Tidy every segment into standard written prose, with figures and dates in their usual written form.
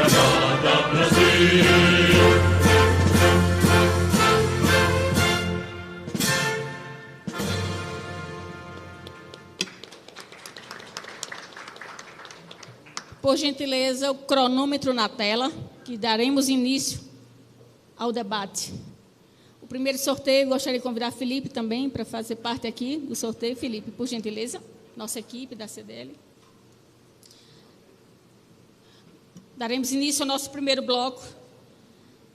Amada Brasil. Por gentileza, o cronômetro na tela, que daremos início ao debate. O primeiro sorteio, gostaria de convidar Felipe também para fazer parte aqui do sorteio. Felipe, por gentileza, nossa equipe da CDL. Daremos início ao nosso primeiro bloco.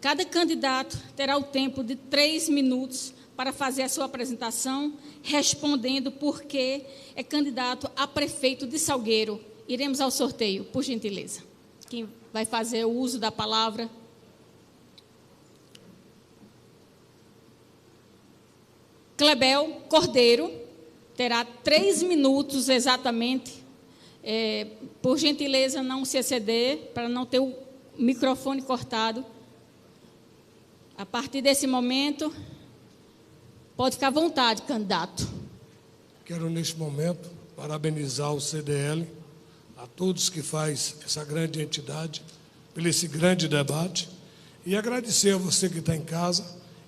Cada candidato terá o tempo de 3 minutos para fazer a sua apresentação, respondendo por que é candidato a prefeito de Salgueiro. Iremos ao sorteio, por gentileza. Quem vai fazer o uso da palavra? Clebel Cordeiro terá 3 minutos exatamente. Por gentileza, não se exceder, para não ter o microfone cortado. A partir desse momento, pode ficar à vontade, candidato. Quero, neste momento, parabenizar o CDL, a todos que faz essa grande entidade, por esse grande debate, e agradecer a você que está em casa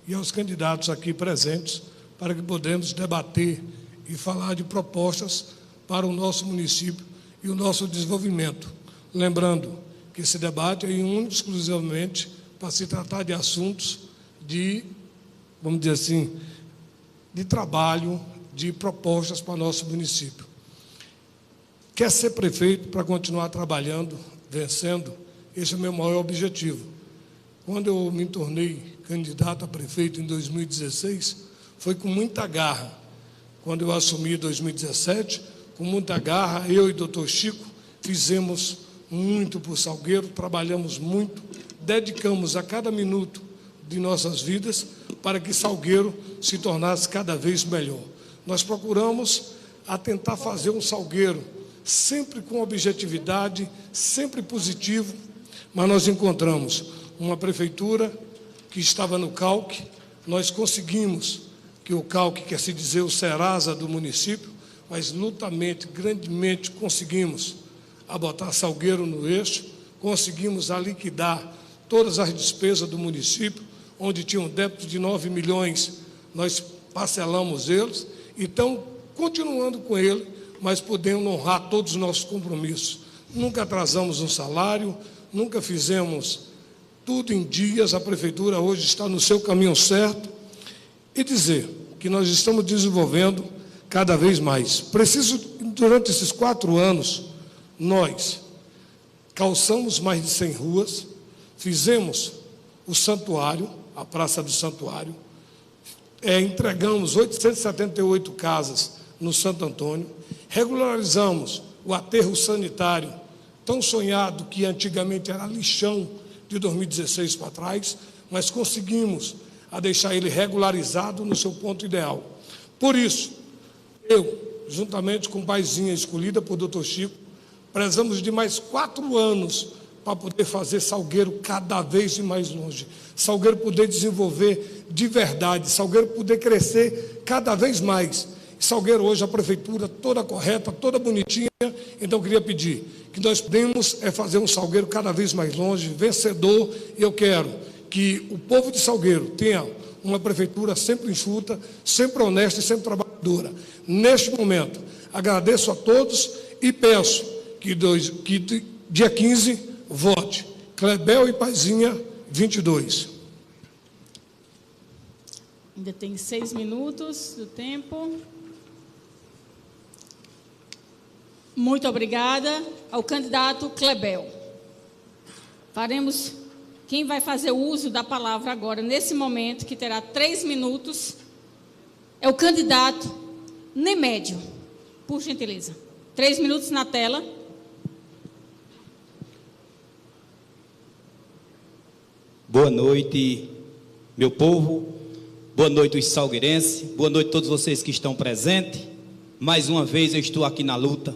e aos candidatos aqui presentes, para que podemos debater e falar de propostas para o nosso município e o nosso desenvolvimento. Lembrando que esse debate é único exclusivamente para se tratar de assuntos de, vamos dizer assim, de trabalho, de propostas para o nosso município. Quer ser prefeito para continuar trabalhando, vencendo? Esse é o meu maior objetivo. Quando eu me tornei candidato a prefeito em 2016, foi com muita garra. Quando eu assumi em 2017, com muita garra, eu e o doutor Chico fizemos muito por Salgueiro, trabalhamos muito, dedicamos a cada minuto de nossas vidas para que Salgueiro se tornasse cada vez melhor. Nós procuramos a tentar fazer um Salgueiro sempre com objetividade, sempre positivo, mas nós encontramos uma prefeitura que estava no calque. Nós conseguimos que o calque, quer se dizer o Serasa do município, mas lutamente, grandemente conseguimos a botar Salgueiro no eixo, conseguimos a liquidar todas as despesas do município, onde tinha um débito de 9 milhões, nós parcelamos eles, e estamos continuando com ele, mas podemos honrar todos os nossos compromissos. Nunca atrasamos um salário, nunca fizemos tudo em dias. A prefeitura hoje está no seu caminho certo, e dizer que nós estamos desenvolvendo cada vez mais. Durante esses 4 anos, nós calçamos mais de 100 ruas, fizemos o santuário, a Praça do Santuário, entregamos 878 casas no Santo Antônio, regularizamos o aterro sanitário, tão sonhado que antigamente era lixão de 2016 para trás, mas conseguimos a deixar ele regularizado no seu ponto ideal. Por isso, eu, juntamente com Paizinha, escolhida por Dr. Chico, precisamos de mais 4 anos para poder fazer Salgueiro cada vez mais longe, Salgueiro poder desenvolver de verdade, Salgueiro poder crescer cada vez mais. Salgueiro hoje, a prefeitura toda correta, toda bonitinha. Então eu queria pedir que nós podemos fazer um Salgueiro cada vez mais longe, vencedor, e eu quero que o povo de Salgueiro tenha uma prefeitura sempre enxuta, sempre honesta e sempre trabalhadora. Neste momento, agradeço a todos e peço que dia 15 vote Clebel e Paizinha 22. Ainda tem 6 minutos do tempo. Muito obrigada ao candidato Clebel. Quem vai fazer o uso da palavra agora, nesse momento, que terá 3 minutos, é o candidato Nemédio. Por gentileza. 3 minutos na tela. Boa noite, meu povo. Boa noite, os salgueirenses. Boa noite a todos vocês que estão presentes. Mais uma vez eu estou aqui na luta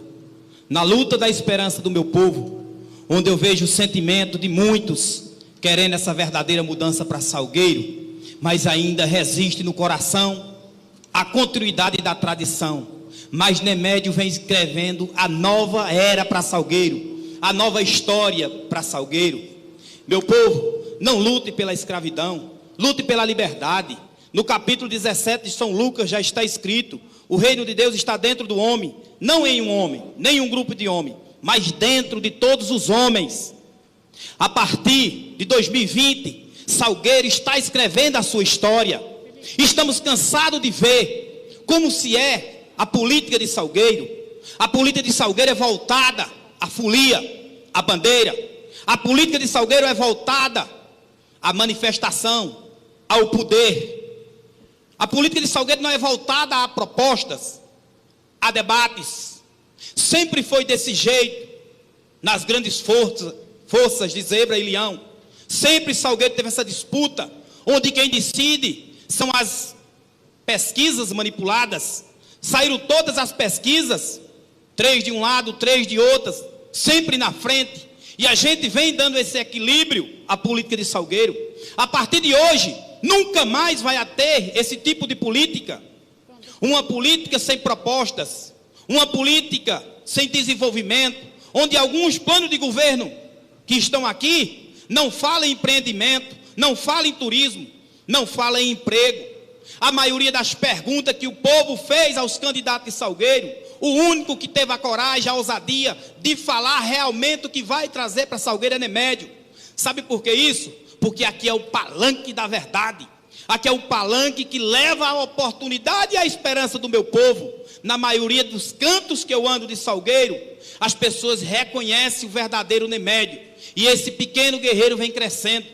da esperança do meu povo, onde eu vejo o sentimento de muitos querendo essa verdadeira mudança para Salgueiro, mas ainda resiste no coração a continuidade da tradição. Mas Nemédio vem escrevendo a nova era para Salgueiro, a nova história para Salgueiro. Meu povo, não lute pela escravidão, lute pela liberdade. No capítulo 17 de São Lucas já está escrito: o reino de Deus está dentro do homem, não em um homem, nem em um grupo de homens, mas dentro de todos os homens. A partir de 2020, Salgueiro está escrevendo a sua história. Estamos cansados de ver como se é a política de Salgueiro. A política de Salgueiro é voltada à folia, à bandeira. A política de Salgueiro é voltada à manifestação, ao poder. A política de Salgueiro não é voltada a propostas, a debates. Sempre foi desse jeito nas grandes forças de Zebra e Leão. Sempre Salgueiro teve essa disputa, onde quem decide são as pesquisas manipuladas. Saíram todas as pesquisas, 3 de um lado, 3 de outras, sempre na frente. E a gente vem dando esse equilíbrio à política de Salgueiro. A partir de hoje, nunca mais vai ter esse tipo de política. Uma política sem propostas, uma política sem desenvolvimento, onde alguns planos de governo que estão aqui não falam em empreendimento, não falam em turismo, não falam em emprego. A maioria das perguntas que o povo fez aos candidatos de Salgueiro, o único que teve a coragem, a ousadia de falar realmente o que vai trazer para Salgueiro é Nemédio. Sabe por que isso? Porque aqui é o palanque da verdade. Aqui é o palanque que leva a oportunidade e a esperança do meu povo. Na maioria dos cantos que eu ando de Salgueiro, as pessoas reconhecem o verdadeiro Nemédio. E esse pequeno guerreiro vem crescendo.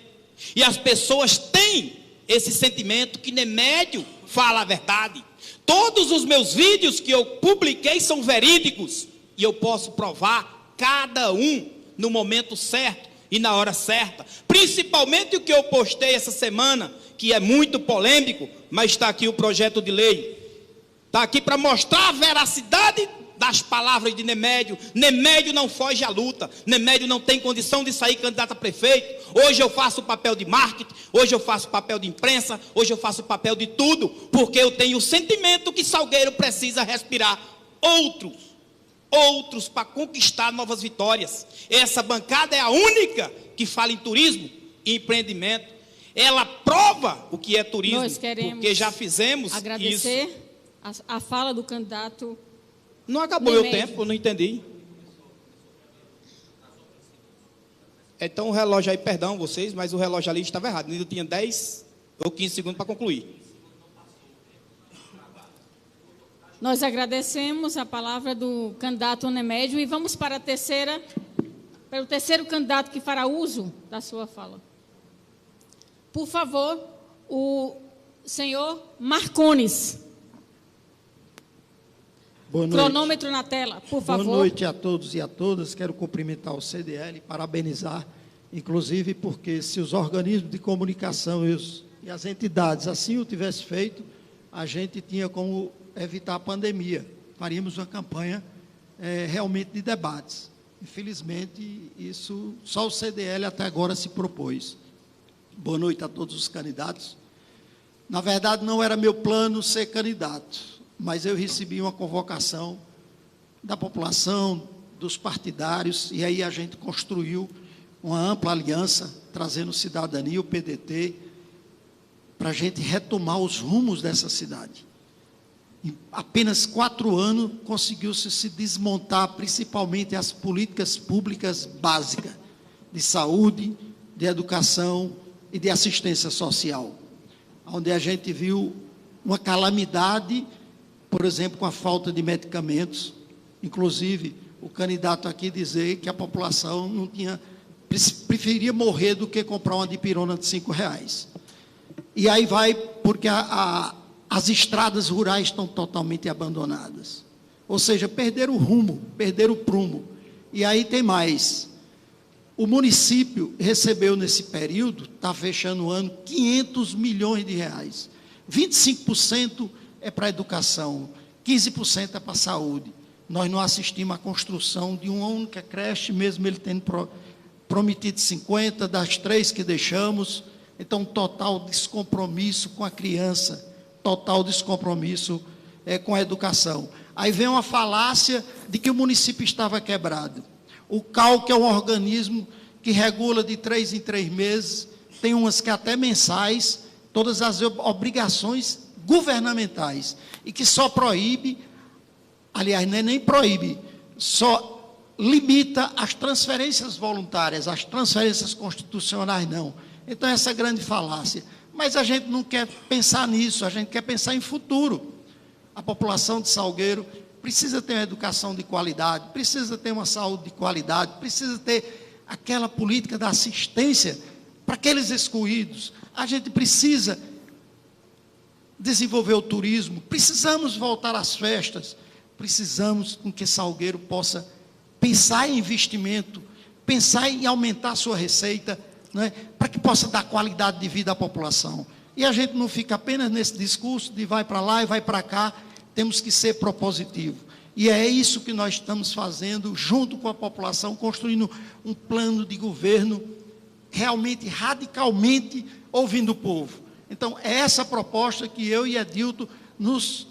E as pessoas têm esse sentimento que Nemédio fala a verdade. Todos os meus vídeos que eu publiquei são verídicos. E eu posso provar cada um no momento certo e na hora certa. Principalmente o que eu postei essa semana, que é muito polêmico, mas está aqui o projeto de lei. Está aqui para mostrar a veracidade das palavras de Nemédio. Nemédio não foge à luta. Nemédio não tem condição de sair candidato a prefeito. Hoje eu faço o papel de marketing, hoje eu faço o papel de imprensa, hoje eu faço o papel de tudo, porque eu tenho o sentimento que Salgueiro precisa respirar outros para conquistar novas vitórias. Essa bancada é a única que fala em turismo e empreendimento. Ela prova o que é turismo, Nós queremos porque já fizemos agradecer isso. a fala do candidato. Não acabou meu tempo, eu não entendi. Então o relógio aí, perdão vocês, mas o relógio ali estava errado. Ainda tinha 10 ou 15 segundos para concluir. Nós agradecemos a palavra do candidato Nemédio e vamos para o terceiro candidato que fará uso da sua fala. Por favor, o senhor Marcones. Boa noite. Cronômetro na tela, por favor. Boa noite a todos e a todas. Quero cumprimentar o CDL, parabenizar, inclusive porque se os organismos de comunicação e as entidades assim o tivessem feito, a gente tinha como evitar a pandemia. Faríamos uma campanha realmente de debates. Infelizmente, isso só o CDL até agora se propôs. Boa noite a todos os candidatos. Na verdade, não era meu plano ser candidato, mas eu recebi uma convocação da população, dos partidários, e aí a gente construiu uma ampla aliança, trazendo cidadania, o PDT, para a gente retomar os rumos dessa cidade. Em apenas 4 anos, conseguiu-se se desmontar, principalmente as políticas públicas básicas, de saúde, de educação e de assistência social, onde a gente viu uma calamidade, por exemplo, com a falta de medicamentos. Inclusive, o candidato aqui dizer que a população não tinha, preferia morrer do que comprar uma dipirona de R$5. E aí vai, porque as estradas rurais estão totalmente abandonadas. Ou seja, perderam o rumo, perderam o prumo. E aí tem mais. O município recebeu nesse período, está fechando o ano, R$500 milhões. 25% é para a educação, 15% é para a saúde. Nós não assistimos à construção de uma única creche, mesmo ele tendo prometido 50, das 3 que deixamos. Então, total descompromisso com a criança, total descompromisso com a educação. Aí vem uma falácia de que o município estava quebrado. O CAL, que é um organismo que regula de 3 em 3 meses, tem umas que até mensais, todas as obrigações governamentais, e que só proíbe, aliás, não é nem proíbe, só limita as transferências voluntárias, as transferências constitucionais não. Então essa é a grande falácia. Mas a gente não quer pensar nisso, a gente quer pensar em futuro. A população de Salgueiro precisa ter uma educação de qualidade, precisa ter uma saúde de qualidade, precisa ter aquela política da assistência para aqueles excluídos. A gente precisa desenvolver o turismo, precisamos voltar às festas, precisamos com que Salgueiro possa pensar em investimento, pensar em aumentar a sua receita, né, para que possa dar qualidade de vida à população. E a gente não fica apenas nesse discurso de vai para lá e vai para cá, temos que ser propositivo. E é isso que nós estamos fazendo, junto com a população, construindo um plano de governo realmente, radicalmente, ouvindo o povo. Então, é essa proposta que eu e Edilton nos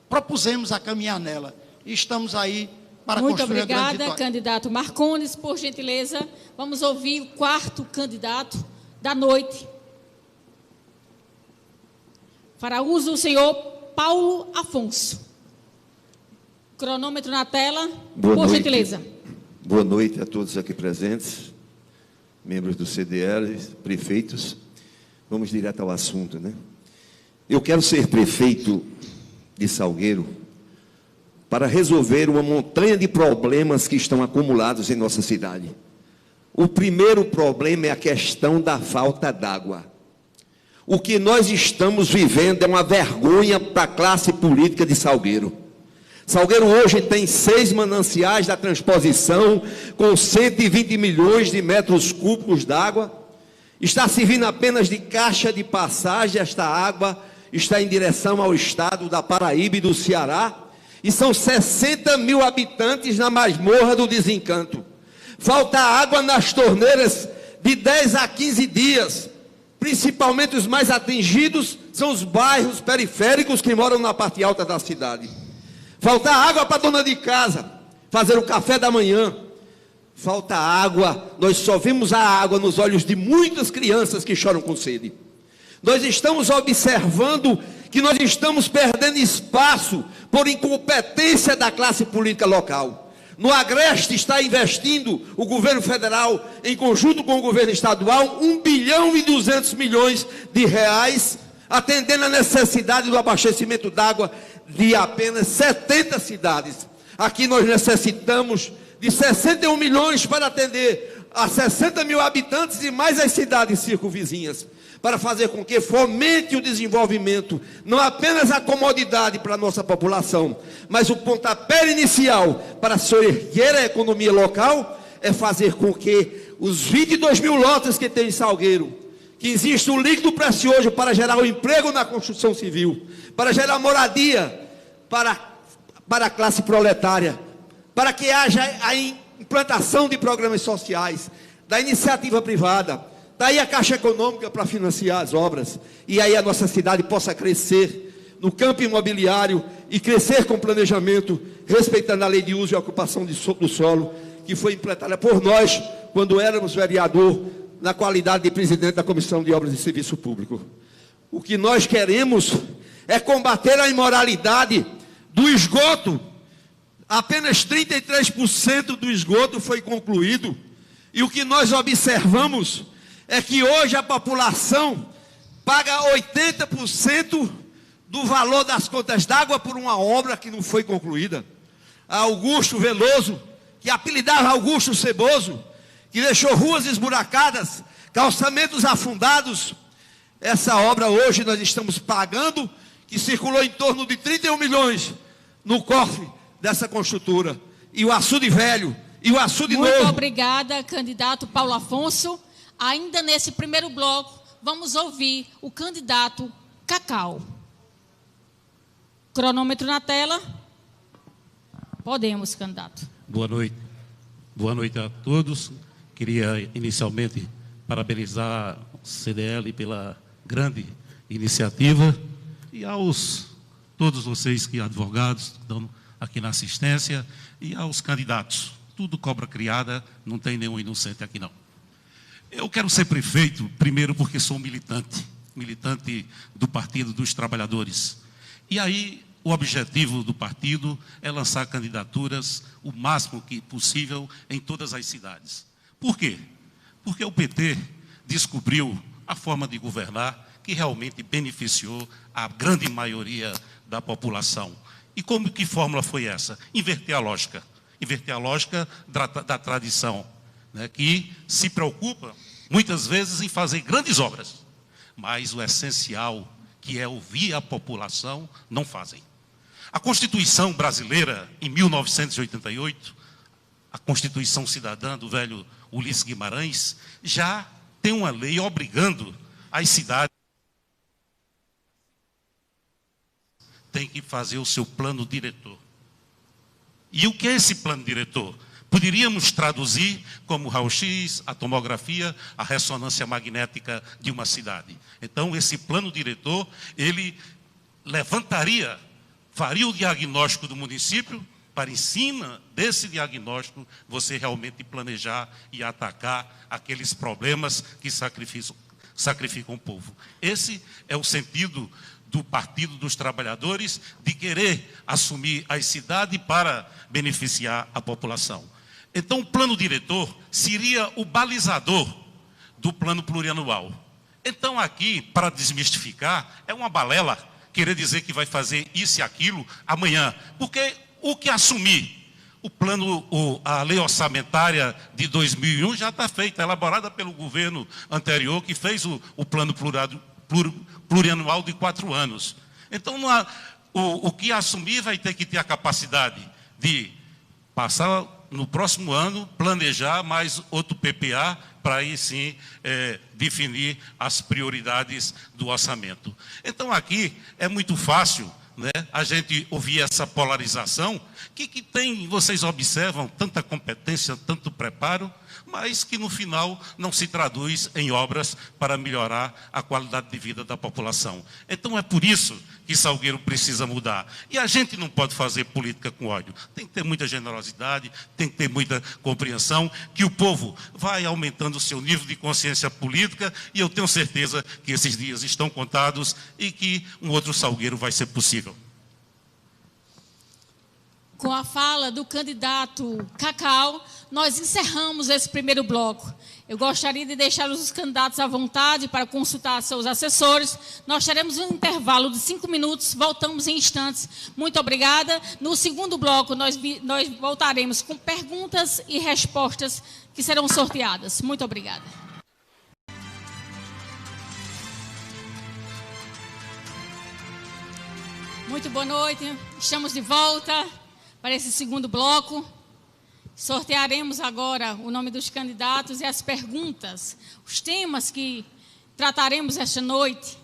propusemos a caminhar nela. E estamos aí para Muito construir a grande obrigada, vitória. candidato Marcondes. Por gentileza, vamos ouvir o quarto candidato da noite. Fará uso o senhor Paulo Afonso. Cronômetro na tela, por gentileza. Boa noite a todos aqui presentes, membros do CDL, prefeitos. Vamos direto ao assunto, né? Eu quero ser prefeito de Salgueiro para resolver uma montanha de problemas que estão acumulados em nossa cidade. O primeiro problema é a questão da falta d'água. O que nós estamos vivendo é uma vergonha para a classe política de Salgueiro. Salgueiro hoje tem 6 mananciais da transposição, com 120 milhões de metros cúbicos d'água. Está servindo apenas de caixa de passagem. Esta água está em direção ao estado da Paraíba e do Ceará. E são 60 mil habitantes na masmorra do desencanto. Falta água nas torneiras de 10 a 15 dias. Principalmente os mais atingidos são os bairros periféricos que moram na parte alta da cidade. Falta água para a dona de casa fazer o café da manhã. Falta água, nós só vimos a água nos olhos de muitas crianças que choram com sede. Nós estamos observando que nós estamos perdendo espaço por incompetência da classe política local. No Agreste está investindo o governo federal, em conjunto com o governo estadual, 1 bilhão e 200 milhões de reais, atendendo a necessidade do abastecimento d'água de apenas 70 cidades. Aqui nós necessitamos de 61 milhões para atender a 60 mil habitantes e mais as cidades circunvizinhas, para fazer com que fomente o desenvolvimento, não apenas a comodidade para a nossa população, mas o pontapé inicial para se erguer a economia local, é fazer com que os 22 mil lotes que tem em Salgueiro, que existe um líquido precioso para gerar o emprego na construção civil, para gerar moradia para a classe proletária, para que haja a implantação de programas sociais, da iniciativa privada, daí a Caixa Econômica para financiar as obras, e aí a nossa cidade possa crescer no campo imobiliário e crescer com planejamento, respeitando a lei de uso e ocupação do solo, que foi implantada por nós quando éramos vereador, na qualidade de presidente da Comissão de Obras e Serviço Público. O que nós queremos é combater a imoralidade do esgoto. Apenas 33% do esgoto foi concluído, e o que nós observamos é que hoje a população paga 80% do valor das contas d'água por uma obra que não foi concluída. A Augusto Veloso, que apelidava Augusto Ceboso, que deixou ruas esburacadas, calçamentos afundados. Essa obra hoje nós estamos pagando, que circulou em torno de 31 milhões no cofre dessa construtora. E o açude velho, e o açude novo. Muito obrigada, candidato Paulo Afonso. Ainda nesse primeiro bloco, vamos ouvir o candidato Cacau. Cronômetro na tela. Podemos, candidato. Boa noite. Boa noite a todos. Queria inicialmente parabenizar o CDL pela grande iniciativa e aos todos vocês que advogados que estão aqui na assistência e aos candidatos, tudo cobra criada, não tem nenhum inocente aqui não. Eu quero ser prefeito, primeiro porque sou militante do Partido dos Trabalhadores. E aí, o objetivo do partido é lançar candidaturas o máximo que possível em todas as cidades. Por quê? Porque o PT descobriu a forma de governar que realmente beneficiou a grande maioria da população. E que fórmula foi essa? Inverter a lógica. Inverter a lógica da tradição, né, que se preocupa, muitas vezes, em fazer grandes obras. Mas o essencial, que é ouvir a população, não fazem. A Constituição brasileira, em 1988, a Constituição Cidadã do velho Ulisses Guimarães, já tem uma lei obrigando as cidades tem que fazer o seu plano diretor. E o que é esse plano diretor? Poderíamos traduzir como raio-x, a tomografia, a ressonância magnética de uma cidade. Então, esse plano diretor, ele faria o diagnóstico do município, para em cima desse diagnóstico, você realmente planejar e atacar aqueles problemas que sacrificam o povo. Esse é o sentido do Partido dos Trabalhadores, de querer assumir as cidades para beneficiar a população. Então, o plano diretor seria o balizador do plano plurianual. Então, aqui, para desmistificar, é uma balela querer dizer que vai fazer isso e aquilo amanhã, porque o que assumir, a lei orçamentária de 2001 já está feita, elaborada pelo governo anterior, que fez o plano plurianual de 4 anos. Então, o que assumir vai ter que ter a capacidade de passar no próximo ano, planejar mais outro PPA, para aí sim definir as prioridades do orçamento. Então, aqui é muito fácil, né, a gente ouvir essa polarização, que tem, vocês observam, tanta competência, tanto preparo, mas que no final não se traduz em obras para melhorar a qualidade de vida da população. Então é por isso que Salgueiro precisa mudar. E a gente não pode fazer política com ódio. Tem que ter muita generosidade, tem que ter muita compreensão, que o povo vai aumentando o seu nível de consciência política, e eu tenho certeza que esses dias estão contados e que um outro Salgueiro vai ser possível. Com a fala do candidato Cacau, nós encerramos esse primeiro bloco. Eu gostaria de deixar os candidatos à vontade para consultar seus assessores. Nós teremos um intervalo de 5 minutos, voltamos em instantes. Muito obrigada. No segundo bloco, nós voltaremos com perguntas e respostas que serão sorteadas. Muito obrigada. Muito boa noite. Estamos de volta para esse segundo bloco. Sortearemos agora o nome dos candidatos e as perguntas. Os temas que trataremos esta noite,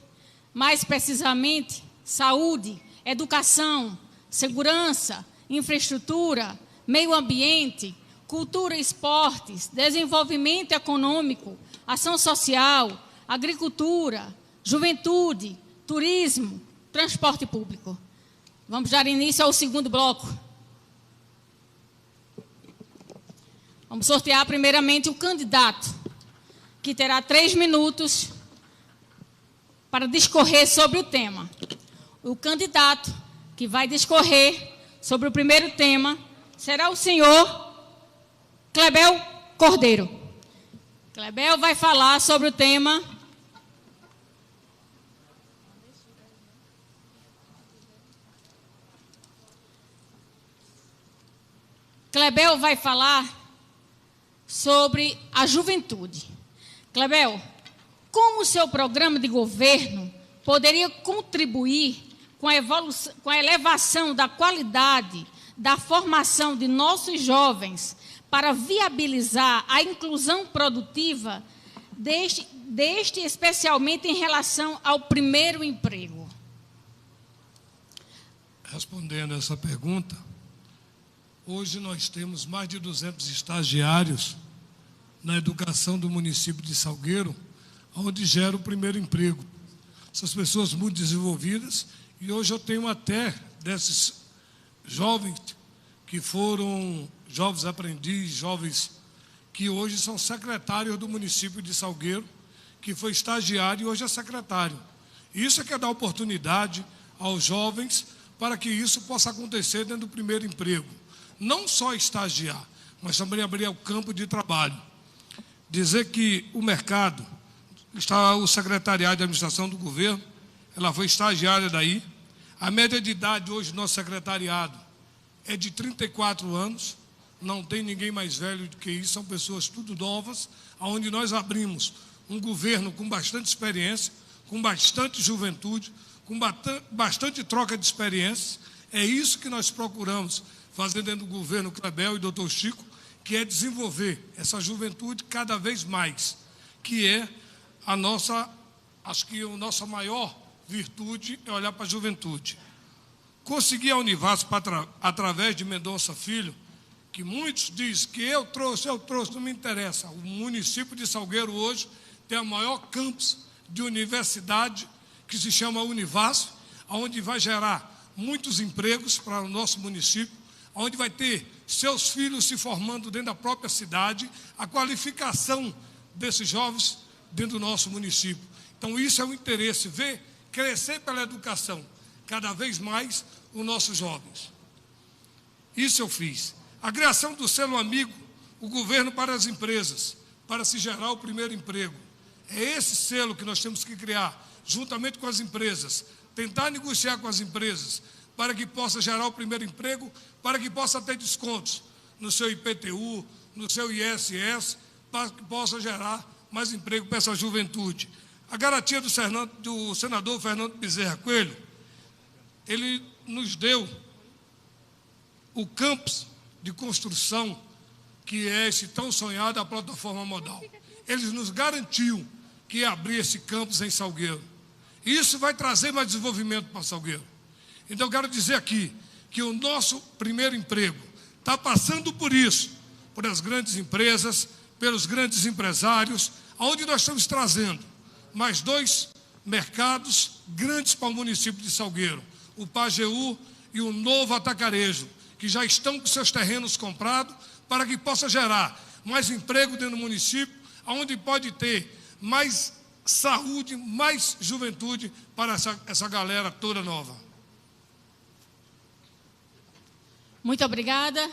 mais precisamente, saúde, educação, segurança, infraestrutura, meio ambiente, cultura e esportes, desenvolvimento econômico, ação social, agricultura, juventude, turismo, transporte público. Vamos dar início ao segundo bloco. Vamos sortear primeiramente o candidato, que terá 3 minutos para discorrer sobre o tema. O candidato que vai discorrer sobre o primeiro tema será o senhor Clebel Cordeiro. Clebel vai falar sobre o tema sobre a juventude. Clebel, como o seu programa de governo poderia contribuir com a elevação da qualidade da formação de nossos jovens para viabilizar a inclusão produtiva deste especialmente em relação ao primeiro emprego? Respondendo essa pergunta, hoje nós temos mais de 200 estagiários na educação do município de Salgueiro, onde gera o primeiro emprego. Essas pessoas muito desenvolvidas, e hoje eu tenho até desses jovens que foram jovens aprendizes, jovens que hoje são secretários do município de Salgueiro, que foi estagiário e hoje é secretário. Isso é que é dar oportunidade aos jovens para que isso possa acontecer dentro do primeiro emprego. Não só estagiar, mas também abrir o campo de trabalho. Dizer que o mercado, está o secretariado de administração do governo, ela foi estagiária daí. A média de idade hoje do nosso secretariado é de 34 anos, não tem ninguém mais velho do que isso, são pessoas tudo novas, onde nós abrimos um governo com bastante experiência, com bastante juventude, com bastante troca de experiências. É isso que nós procuramos fazer dentro do governo Clebel e doutor Chico, que é desenvolver essa juventude cada vez mais, que é a nossa, acho que a nossa maior virtude é olhar para a juventude. Consegui a Univasp através de Mendonça Filho, que muitos dizem que eu trouxe, não me interessa. O município de Salgueiro hoje tem a maior campus de universidade, que se chama Univasp, onde vai gerar muitos empregos para o nosso município, onde vai ter seus filhos se formando dentro da própria cidade, a qualificação desses jovens dentro do nosso município. Então, isso é o interesse, ver crescer pela educação, cada vez mais os nossos jovens. Isso eu fiz. A criação do selo amigo, o governo para as empresas, para se gerar o primeiro emprego. É esse selo que nós temos que criar, juntamente com as empresas, tentar negociar com as empresas, para que possa gerar o primeiro emprego, para que possa ter descontos no seu IPTU, no seu ISS, para que possa gerar mais emprego para essa juventude. A garantia do senador Fernando Bezerra Coelho, ele nos deu o campus de construção, que é esse tão sonhado, a plataforma modal. Ele nos garantiu que ia abrir esse campus em Salgueiro. Isso vai trazer mais desenvolvimento para Salgueiro. Então, eu quero dizer aqui que o nosso primeiro emprego está passando por isso, por as grandes empresas, pelos grandes empresários, onde nós estamos trazendo mais 2 mercados grandes para o município de Salgueiro, o Pajeú e o Novo Atacarejo, que já estão com seus terrenos comprados, para que possa gerar mais emprego dentro do município, onde pode ter mais saúde, mais juventude para essa galera toda nova. Muito obrigada.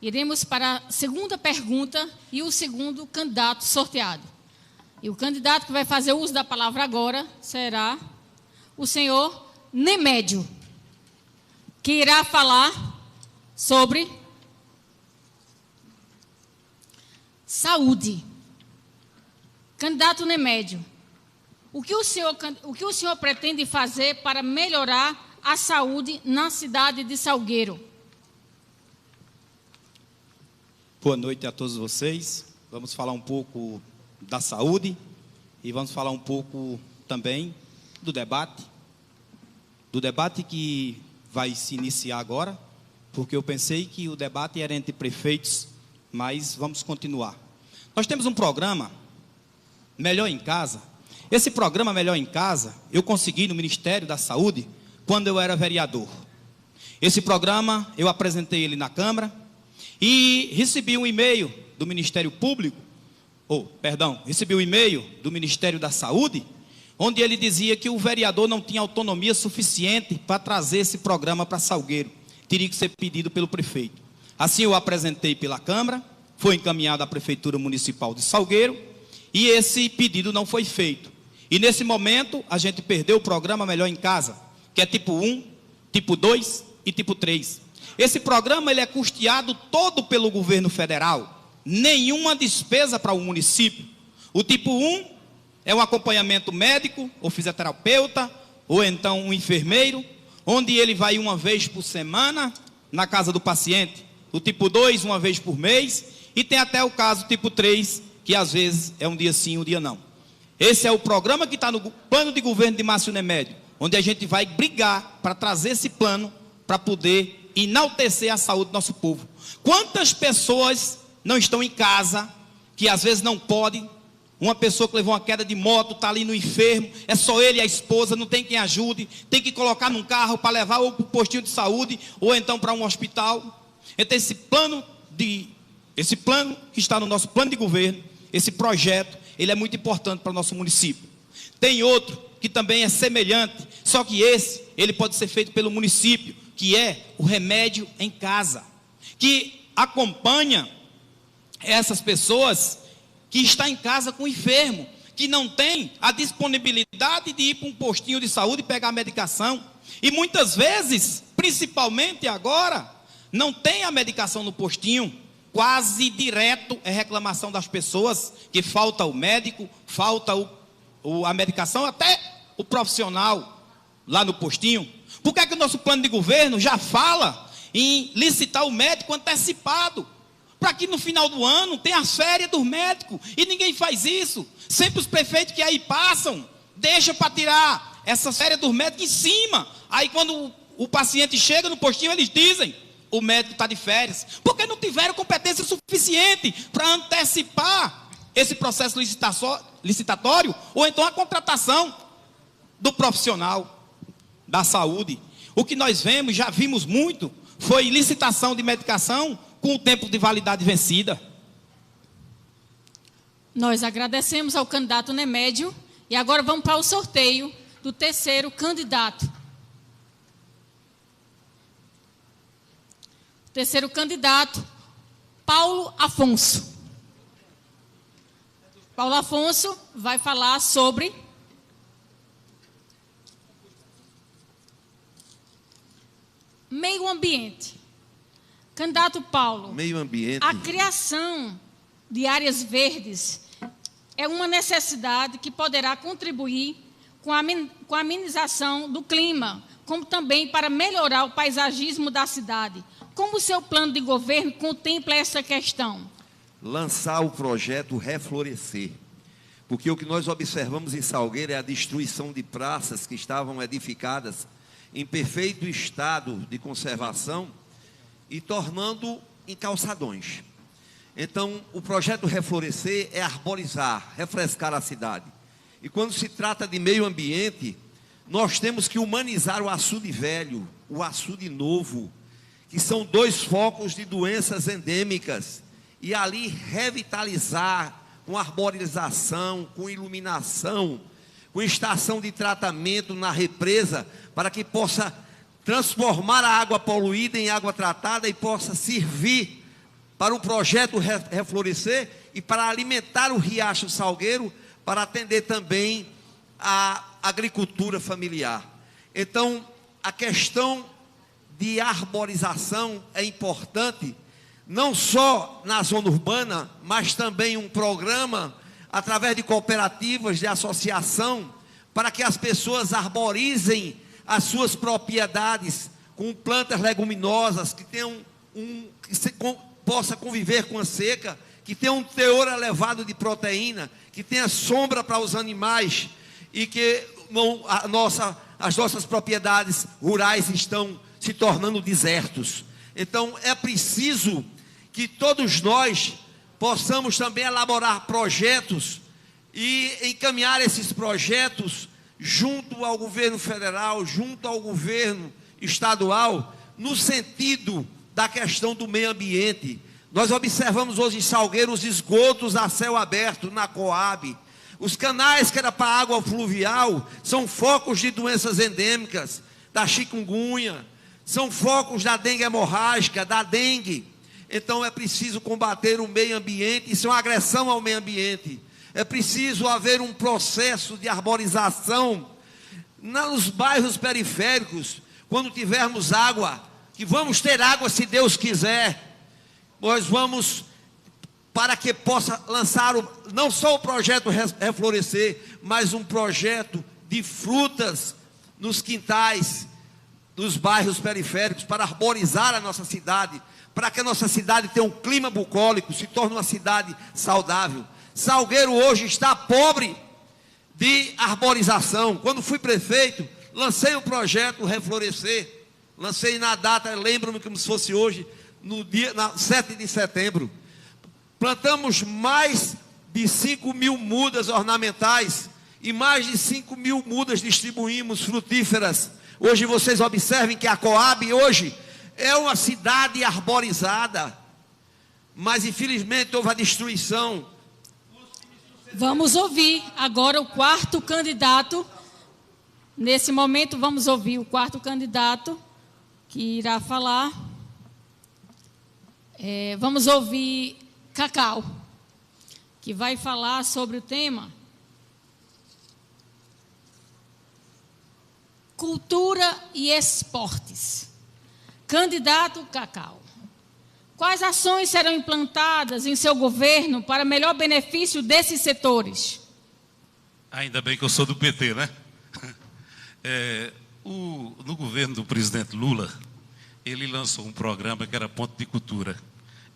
Iremos para a segunda pergunta e o segundo candidato sorteado. E o candidato que vai fazer uso da palavra agora será o senhor Nemédio, que irá falar sobre saúde. Candidato Nemédio, o que o senhor pretende fazer para melhorar a saúde na cidade de Salgueiro? Boa noite a todos vocês. Vamos falar um pouco da saúde e vamos falar um pouco também do debate que vai se iniciar agora, porque eu pensei que o debate era entre prefeitos, mas vamos continuar. Nós temos um programa, Melhor em Casa. Esse programa Melhor em Casa, eu consegui no Ministério da Saúde, quando eu era vereador. Esse programa, eu apresentei ele na Câmara, e recebi um e-mail do Ministério Público, recebi um e-mail do Ministério da Saúde, onde ele dizia que o vereador não tinha autonomia suficiente para trazer esse programa para Salgueiro, teria que ser pedido pelo prefeito. Assim eu apresentei pela Câmara, foi encaminhado à Prefeitura Municipal de Salgueiro, e esse pedido não foi feito. E nesse momento, a gente perdeu o programa Melhor em Casa, que é tipo 1, tipo 2 e tipo 3. Esse programa ele é custeado todo pelo governo federal, nenhuma despesa para o município. O tipo 1 é um acompanhamento médico, ou fisioterapeuta, ou então um enfermeiro, onde ele vai uma vez por semana na casa do paciente. O tipo 2, uma vez por mês, e tem até o caso tipo 3, que às vezes é um dia sim, um dia não. Esse é o programa que está no plano de governo de Márcio Nemédio, onde a gente vai brigar para trazer esse plano para poder enaltecer a saúde do nosso povo. Quantas pessoas não estão em casa, que às vezes não podem, uma pessoa que levou uma queda de moto, está ali no enfermo, é só ele e a esposa, não tem quem ajude, tem que colocar num carro para levar ou para o postinho de saúde, ou então para um hospital. Então esse plano esse plano que está no nosso plano de governo, esse projeto, ele é muito importante para o nosso município. Tem outro que também é semelhante, só que ele pode ser feito pelo município, que é o remédio em casa, que acompanha essas pessoas que estão em casa com enfermo, que não tem a disponibilidade de ir para um postinho de saúde e pegar a medicação. E muitas vezes, principalmente agora, não tem a medicação no postinho. Quase direto é reclamação das pessoas que falta o médico, falta a medicação, até o profissional lá no postinho. Por que é que o nosso plano de governo já fala em licitar o médico antecipado? Para que no final do ano tenha as férias dos médicos, e ninguém faz isso. Sempre os prefeitos que aí passam, deixam para tirar essas férias dos médicos em cima. Aí quando o paciente chega no postinho, eles dizem, o médico está de férias, porque não tiveram competência suficiente para antecipar esse processo licitatório, ou então a contratação do profissional da saúde. O que nós já vimos muito, foi licitação de medicação com o tempo de validade vencida. Nós agradecemos ao candidato Nemédio e agora vamos para o sorteio do terceiro candidato. O terceiro candidato, Paulo Afonso. Paulo Afonso vai falar sobre meio ambiente. Candidato Paulo, meio ambiente. A criação de áreas verdes é uma necessidade que poderá contribuir com a amenização do clima, como também para melhorar o paisagismo da cidade. Como o seu plano de governo contempla essa questão? Lançar o projeto Reflorescer. Porque o que nós observamos em Salgueiro é a destruição de praças que estavam edificadas em perfeito estado de conservação e tornando em calçadões. Então, o projeto Reflorescer é arborizar, refrescar a cidade. E quando se trata de meio ambiente, nós temos que humanizar o açude velho, o açude novo, que são dois focos de doenças endêmicas, e ali revitalizar com arborização, com iluminação, com estação de tratamento na represa, para que possa transformar a água poluída em água tratada e possa servir para o projeto Reflorescer e para alimentar o Riacho Salgueiro, para atender também a agricultura familiar. Então, a questão de arborização é importante, não só na zona urbana, mas também um programa, através de cooperativas, de associação, para que as pessoas arborizem as suas propriedades com plantas leguminosas, que tenham possa conviver com a seca, que tenha um teor elevado de proteína, que tenha sombra para os animais, e que as nossas propriedades rurais estão se tornando desertos. Então é preciso que todos nós possamos também elaborar projetos e encaminhar esses projetos junto ao governo federal, junto ao governo estadual, no sentido da questão do meio ambiente. Nós observamos hoje em Salgueiro os esgotos a céu aberto na Coab. Os canais que era para água fluvial são focos de doenças endêmicas, da chikungunya, são focos da dengue hemorrágica, da dengue. Então é preciso combater o meio ambiente, isso é uma agressão ao meio ambiente. É preciso haver um processo de arborização nos bairros periféricos. Quando tivermos água, que vamos ter água se Deus quiser, nós vamos, para que possa lançar não só o projeto Reflorescer, mas um projeto de frutas nos quintais dos bairros periféricos, para arborizar a nossa cidade, para que a nossa cidade tenha um clima bucólico, se torne uma cidade saudável. Salgueiro hoje está pobre de arborização. Quando fui prefeito, lancei o projeto Reflorescer, lancei na data, lembro-me como se fosse hoje, no dia 7 de setembro. Plantamos mais de 5 mil mudas ornamentais e mais de 5 mil mudas distribuímos frutíferas. Hoje vocês observem que a Coab hoje é uma cidade arborizada. mas infelizmente houve a destruição. Vamos ouvir agora o quarto candidato. Nesse momento, vamos ouvir o quarto candidato que irá falar. Vamos ouvir Cacau, que vai falar sobre o tema Cultura e Esportes. Candidato Cacau, quais ações serão implantadas em seu governo para melhor benefício desses setores? Ainda bem que eu sou do PT, né? No governo do presidente Lula, ele lançou um programa que era Ponto de Cultura.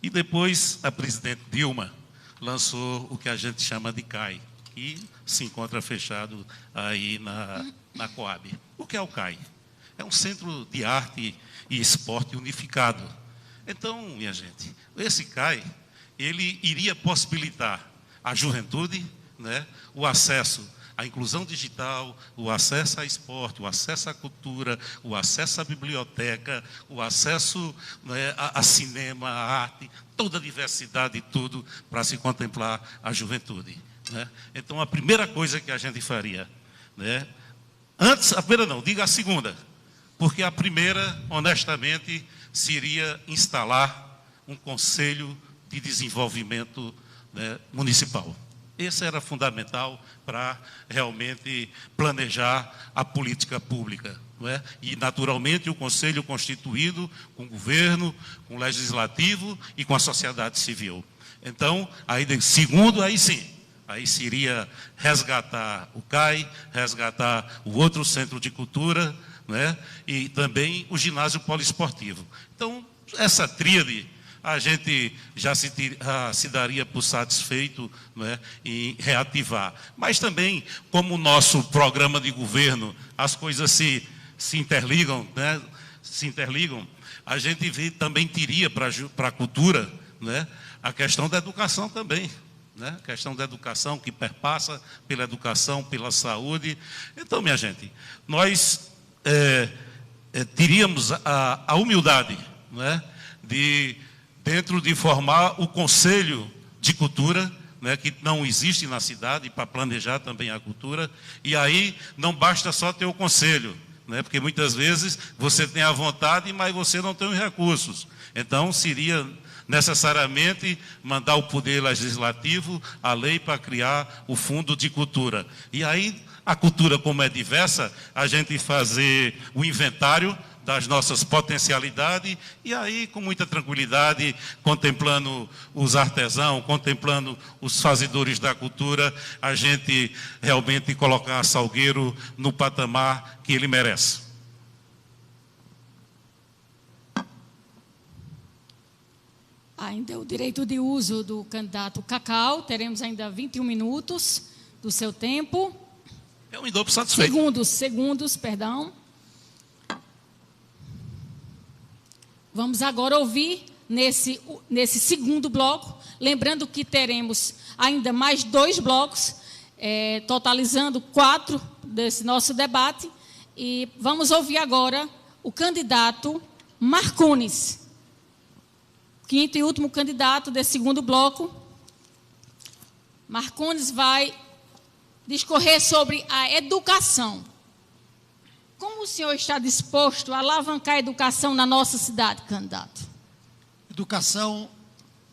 E depois a presidente Dilma lançou o que a gente chama de CAI, que se encontra fechado aí na Coab. O que é o CAI? É um centro de arte e esporte unificado. Então, minha gente, esse CAI, ele iria possibilitar à juventude, né, o acesso à inclusão digital, o acesso a esporte, o acesso à cultura, o acesso à biblioteca, o acesso, né, a cinema, a arte, toda a diversidade e tudo para se contemplar a juventude, né? Então, a primeira coisa que a gente faria, né, a primeira não, diga a segunda, porque a primeira, honestamente, seria instalar um conselho de desenvolvimento, né, municipal. Esse era fundamental para realmente planejar a política pública, não é? E, naturalmente, o conselho constituído com o governo, com o legislativo e com a sociedade civil. Então, aí, segundo, aí sim, aí seria resgatar o CAI, resgatar o outro centro de cultura, né? E também o ginásio poliesportivo. Então, essa tríade a gente já se daria por satisfeito, não é, em reativar. Mas também, como o nosso programa de governo, as coisas se interligam, né? Se interligam, a gente também teria para a cultura, né, a questão da educação também. Né? A questão da educação que perpassa pela educação, pela saúde. Então, minha gente, nós teríamos a humildade, né, dentro de formar o Conselho de Cultura, né, que não existe na cidade, para planejar também a cultura. E aí não basta só ter o conselho, né, porque muitas vezes você tem a vontade, mas você não tem os recursos. Então, seria necessariamente mandar o Poder Legislativo a lei para criar o Fundo de Cultura. E aí, a cultura, como é diversa, a gente fazer o inventário das nossas potencialidades, e aí, com muita tranquilidade, contemplando os artesãos, contemplando os fazedores da cultura, a gente realmente colocar Salgueiro no patamar que ele merece. Ainda o direito de uso do candidato Cacau, teremos ainda 21 minutos do seu tempo. Eu me dou por satisfeito. Segundos, perdão. Vamos agora ouvir nesse segundo bloco, lembrando que teremos ainda mais 2 blocos, totalizando 4 desse nosso debate. E vamos ouvir agora o candidato Marcones, quinto e último candidato desse segundo bloco. Marcones vai discorrer sobre a educação. Como o senhor está disposto a alavancar a educação na nossa cidade, candidato? Educação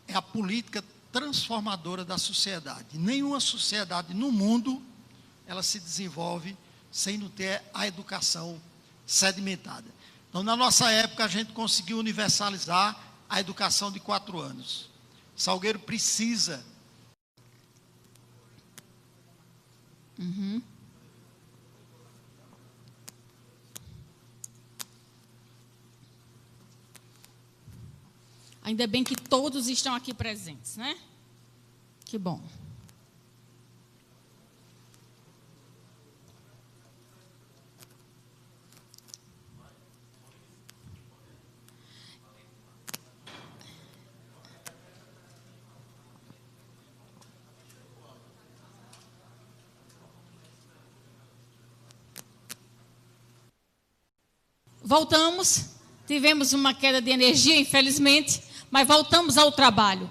é a política transformadora da sociedade. Nenhuma sociedade no mundo ela se desenvolve sem não ter a educação sedimentada. Então, na nossa época, a gente conseguiu universalizar a educação de 4 anos. Salgueiro precisa. Ainda bem que todos estão aqui presentes, né? Que bom. Voltamos, tivemos uma queda de energia, infelizmente, mas voltamos ao trabalho.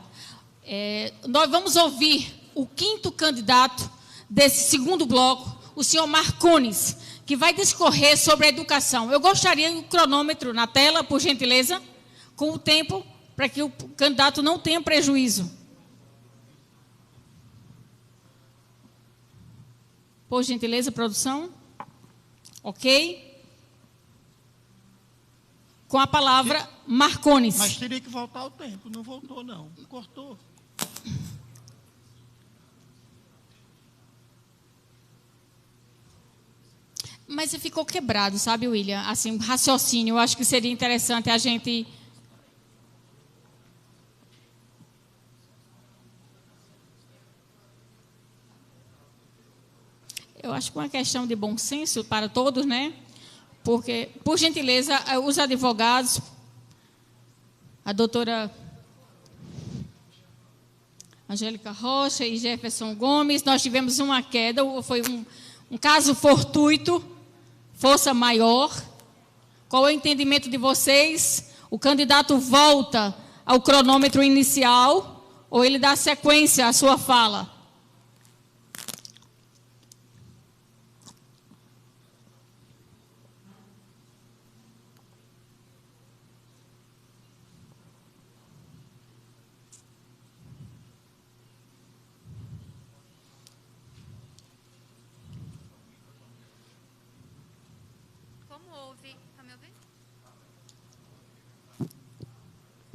Nós vamos ouvir o 5º candidato desse segundo bloco, o senhor Marcones, que vai discorrer sobre a educação. Eu gostaria do cronômetro na tela, por gentileza, com o tempo, para que o candidato não tenha prejuízo. Por gentileza, produção. Ok? Com a palavra, Marcones. Mas teria que voltar o tempo. Não voltou, não. Cortou. Mas ficou quebrado, sabe, William? Assim, raciocínio. Eu acho que seria interessante a gente... Eu acho que é uma questão de bom senso para todos, né? Porque, por gentileza, os advogados, a doutora Angélica Rocha e Jefferson Gomes, nós tivemos uma queda, foi um caso fortuito, força maior. Qual é o entendimento de vocês? O candidato volta ao cronômetro inicial ou ele dá sequência à sua fala?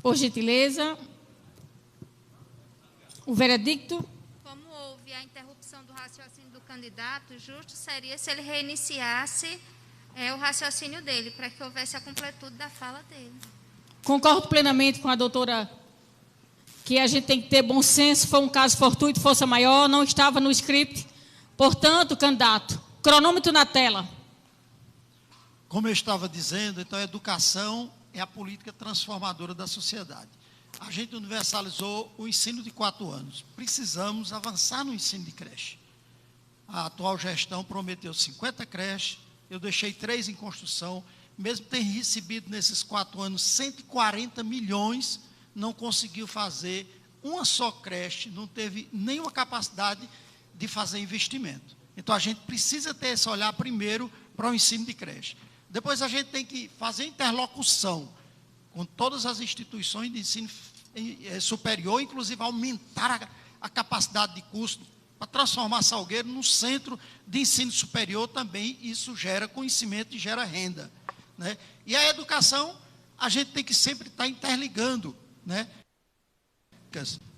Por gentileza, o veredicto. Como houve a interrupção do raciocínio do candidato, justo seria se ele reiniciasse o raciocínio dele, para que houvesse a completude da fala dele. Concordo plenamente com a doutora que a gente tem que ter bom senso, foi um caso fortuito, força maior, não estava no script. Portanto, candidato, cronômetro na tela. Como eu estava dizendo, então a educação é a política transformadora da sociedade. A gente universalizou o ensino de 4 anos. Precisamos avançar no ensino de creche. A atual gestão prometeu 50 creches, eu deixei 3 em construção, mesmo ter recebido nesses 4 anos 140 milhões, não conseguiu fazer uma só creche, não teve nenhuma capacidade de fazer investimento. Então a gente precisa ter esse olhar primeiro para o ensino de creche. Depois a gente tem que fazer interlocução com todas as instituições de ensino superior, inclusive aumentar a capacidade de custo para transformar Salgueiro num centro de ensino superior também. Isso gera conhecimento e gera renda, né? E a educação, a gente tem que sempre estar interligando, né?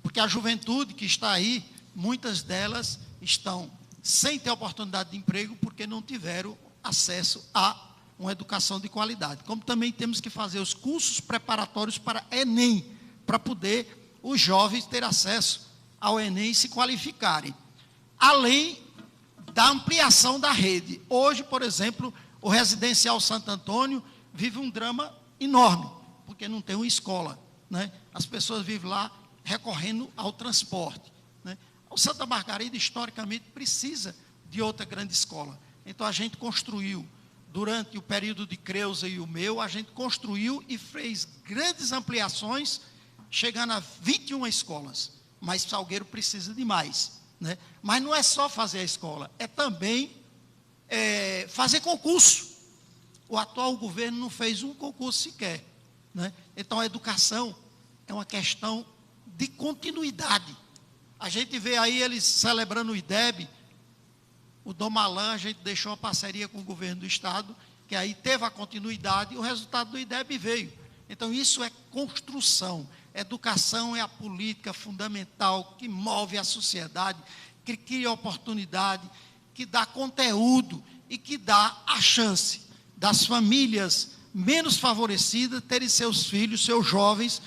Porque a juventude que está aí, muitas delas estão sem ter oportunidade de emprego porque não tiveram acesso a uma educação de qualidade. Como também temos que fazer os cursos preparatórios para Enem, para poder os jovens ter acesso ao Enem e se qualificarem. Além da ampliação da rede. Hoje, por exemplo, o Residencial Santo Antônio vive um drama enorme, porque não tem uma escola, né? As pessoas vivem lá recorrendo ao transporte, né? O Santa Margarida, historicamente, precisa de outra grande escola. Então, a gente construiu, durante o período de Creuza e o meu, a gente construiu e fez grandes ampliações, chegando a 21 escolas. Mas Salgueiro precisa de mais, né? Mas não é só fazer a escola, é também fazer concurso. O atual governo não fez um concurso sequer, né? Então, a educação é uma questão de continuidade. A gente vê aí eles celebrando o IDEB. O Dom Malan, a gente deixou uma parceria com o governo do Estado, que aí teve a continuidade e o resultado do IDEB veio. Então, isso é construção. Educação é a política fundamental que move a sociedade, que cria oportunidade, que dá conteúdo e que dá a chance das famílias menos favorecidas terem seus filhos, seus jovens,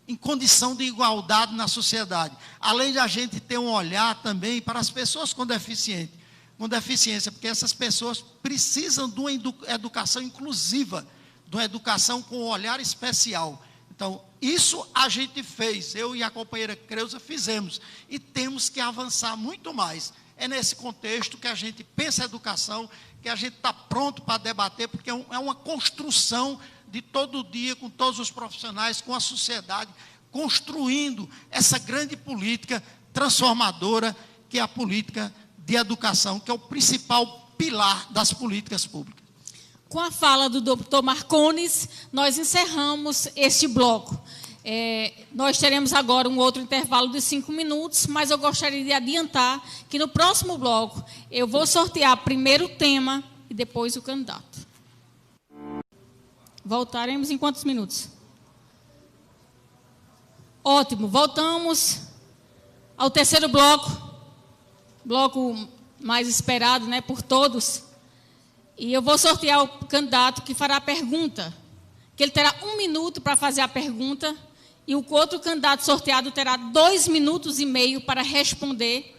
em condição de igualdade na sociedade. Além de a gente ter um olhar também para as pessoas com deficiência, porque essas pessoas precisam de uma educação inclusiva, de uma educação com um olhar especial. Então, isso a gente fez, eu e a companheira Creuza fizemos, e temos que avançar muito mais. É nesse contexto que a gente pensa a educação, que a gente está pronto para debater, porque é uma construção de todo dia, com todos os profissionais, com a sociedade, construindo essa grande política transformadora, que é a política de educação, que é o principal pilar das políticas públicas. Com a fala do Dr. Marcones, nós encerramos este bloco. Nós teremos agora um outro intervalo de 5 minutos, mas eu gostaria de adiantar que no próximo bloco eu vou sortear primeiro o tema e depois o candidato. Voltaremos em quantos minutos? Ótimo, voltamos ao terceiro bloco mais esperado, né, por todos. E eu vou sortear o candidato que fará a pergunta, que ele terá 1 minuto para fazer a pergunta, e o outro candidato sorteado terá 2 minutos e meio para responder.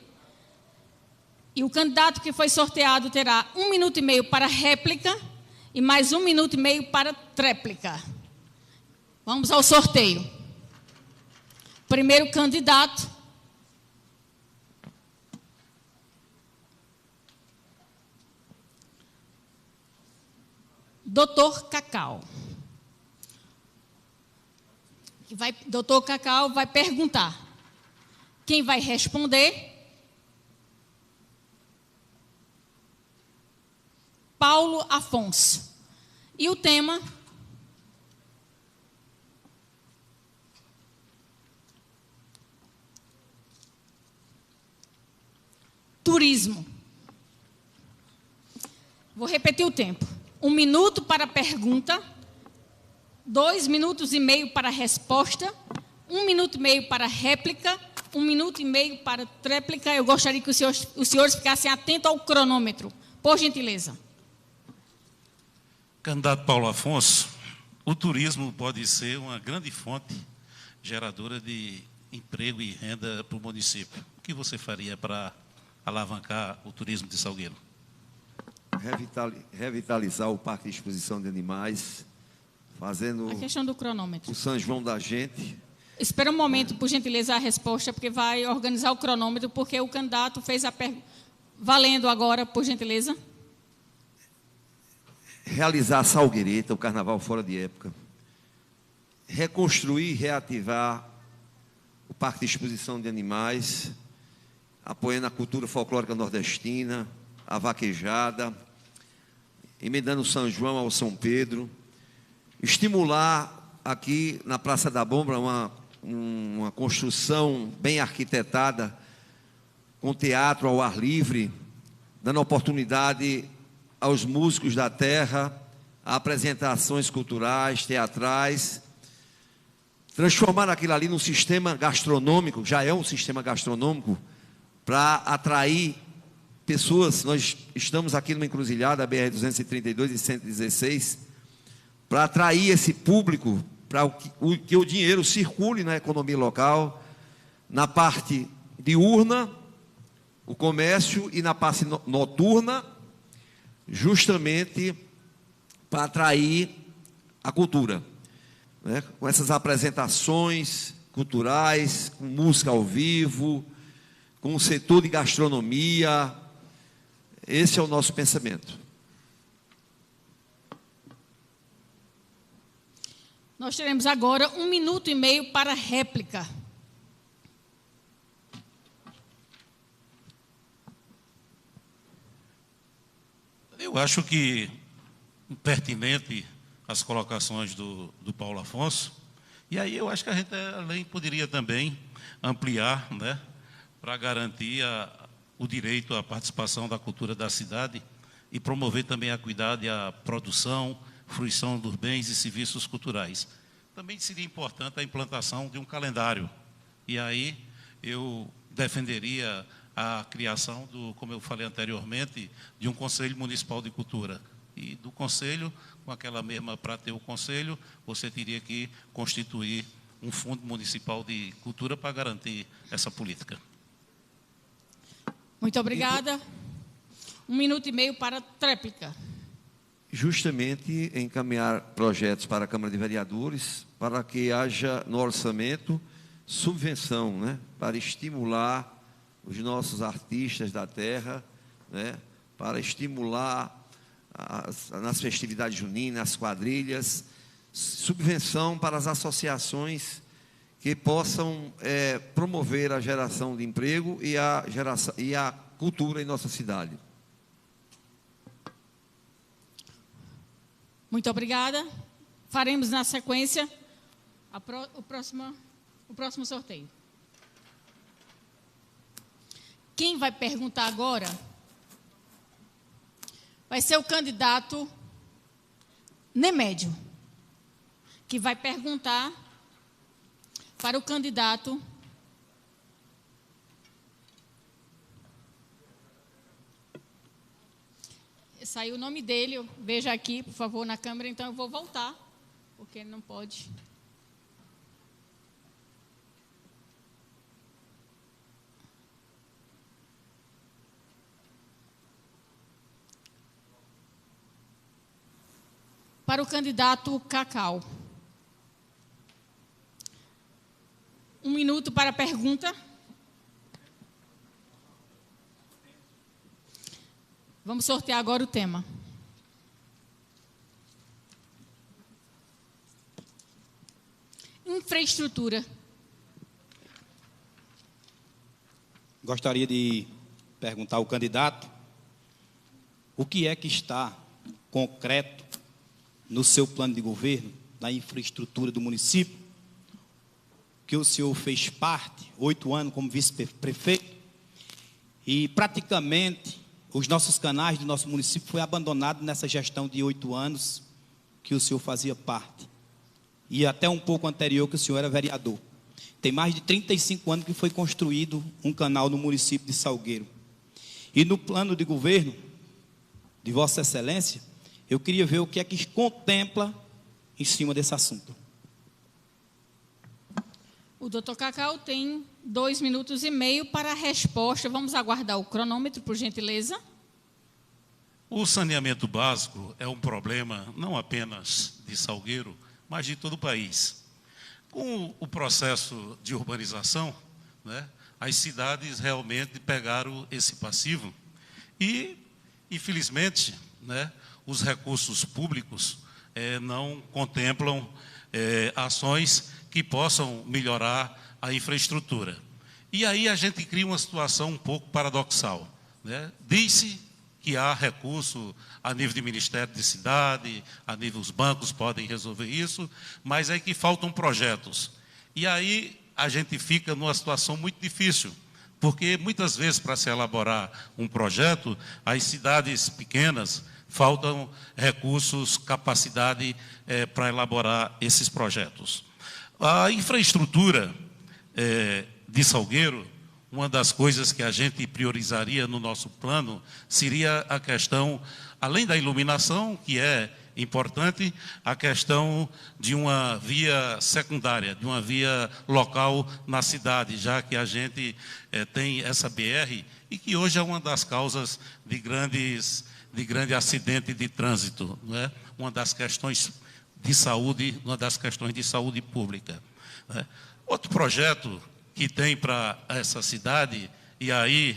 E o candidato que foi sorteado terá 1 minuto e meio para réplica e mais 1 minuto e meio para tréplica. Vamos ao sorteio. Primeiro candidato. Doutor Cacau. Doutor Cacau vai perguntar. Quem vai responder? Paulo Afonso. E o tema? Turismo. Vou repetir o tempo. 1 minuto para a pergunta, 2 minutos e meio para a resposta, 1 minuto e meio para a réplica, 1 minuto e meio para a tréplica. Eu gostaria que os senhores ficassem atentos ao cronômetro, por gentileza. Candidato Paulo Afonso, o turismo pode ser uma grande fonte geradora de emprego e renda para o município. O que você faria para alavancar o turismo de Salgueiro? Revitalizar o Parque de Exposição de Animais, fazendo A questão do cronômetro. o São João da gente. Espera um momento, por gentileza, a resposta, porque vai organizar o cronômetro, porque o candidato fez a pergunta. Valendo agora, por gentileza. Realizar a Salgueireta, o carnaval fora de época. Reconstruir e reativar o Parque de Exposição de Animais, apoiando a cultura folclórica nordestina, a vaquejada, emendando o São João ao São Pedro, estimular aqui na Praça da Bomba uma construção bem arquitetada, com teatro ao ar livre, dando oportunidade aos músicos da terra, a apresentações culturais, teatrais, transformar aquilo ali num sistema gastronômico, já é um sistema gastronômico, para atrair pessoas. Nós estamos aqui numa encruzilhada, a BR-232 e 116, para atrair esse público, para que o dinheiro circule na economia local, na parte diurna, o comércio, e na parte noturna, justamente para atrair a cultura, né? Com essas apresentações culturais, com música ao vivo, com o setor de gastronomia. Esse é o nosso pensamento. Nós teremos agora 1 minuto e meio para réplica. Eu acho que pertinente as colocações do Paulo Afonso. E aí eu acho que a gente além poderia também ampliar, né, para garantir o direito à participação da cultura da cidade e promover também a equidade e a produção, fruição dos bens e serviços culturais. Também seria importante a implantação de um calendário. E aí eu defenderia a criação como eu falei anteriormente, de um Conselho Municipal de Cultura. E do Conselho, com aquela mesma, para ter o Conselho, você teria que constituir um Fundo Municipal de Cultura para garantir essa política. Muito obrigada. 1 minuto e meio para a tréplica. Justamente encaminhar projetos para a Câmara de Vereadores, para que haja no orçamento subvenção, né, para estimular os nossos artistas da terra, né, para estimular nas festividades juninas, as quadrilhas, subvenção para as associações que possam promover a geração de emprego e a cultura em nossa cidade. Muito obrigada. Faremos na sequência o próximo sorteio. Quem vai perguntar agora vai ser o candidato Nemédio, que vai perguntar para o candidato saiu o nome dele, veja aqui, por favor, na câmera, então eu vou voltar, porque ele não pode. Para o candidato Cacau. 1 minuto para a pergunta. Vamos sortear agora o tema. Infraestrutura. Gostaria de perguntar ao candidato o que é que está concreto no seu plano de governo, na infraestrutura do município, que o senhor fez parte, 8 anos como vice-prefeito, e praticamente os nossos canais do nosso município foi abandonado nessa gestão de 8 anos que o senhor fazia parte. E até um pouco anterior que o senhor era vereador. Tem mais de 35 anos que foi construído um canal no município de Salgueiro. E no plano de governo de Vossa Excelência, eu queria ver o que é que contempla em cima desse assunto. O doutor Cacau tem 2 minutos e meio para a resposta. Vamos aguardar o cronômetro, por gentileza. O saneamento básico é um problema não apenas de Salgueiro, mas de todo o país. Com o processo de urbanização, né, as cidades realmente pegaram esse passivo e, infelizmente, né, os recursos públicos não contemplam ações que possam melhorar a infraestrutura. E aí a gente cria uma situação um pouco paradoxal, né? Diz-se que há recurso a nível de Ministério de Cidade, a nível dos bancos podem resolver isso, mas é que faltam projetos. E aí a gente fica numa situação muito difícil, porque muitas vezes para se elaborar um projeto, as cidades pequenas faltam recursos, capacidade para elaborar esses projetos. A infraestrutura de Salgueiro, uma das coisas que a gente priorizaria no nosso plano seria a questão, além da iluminação, que é importante, a questão de uma via secundária, de uma via local na cidade, já que a gente tem essa BR e que hoje é uma das causas de grande acidente de trânsito, não é? Uma das questões de saúde, pública. Né? Outro projeto que tem para essa cidade, e aí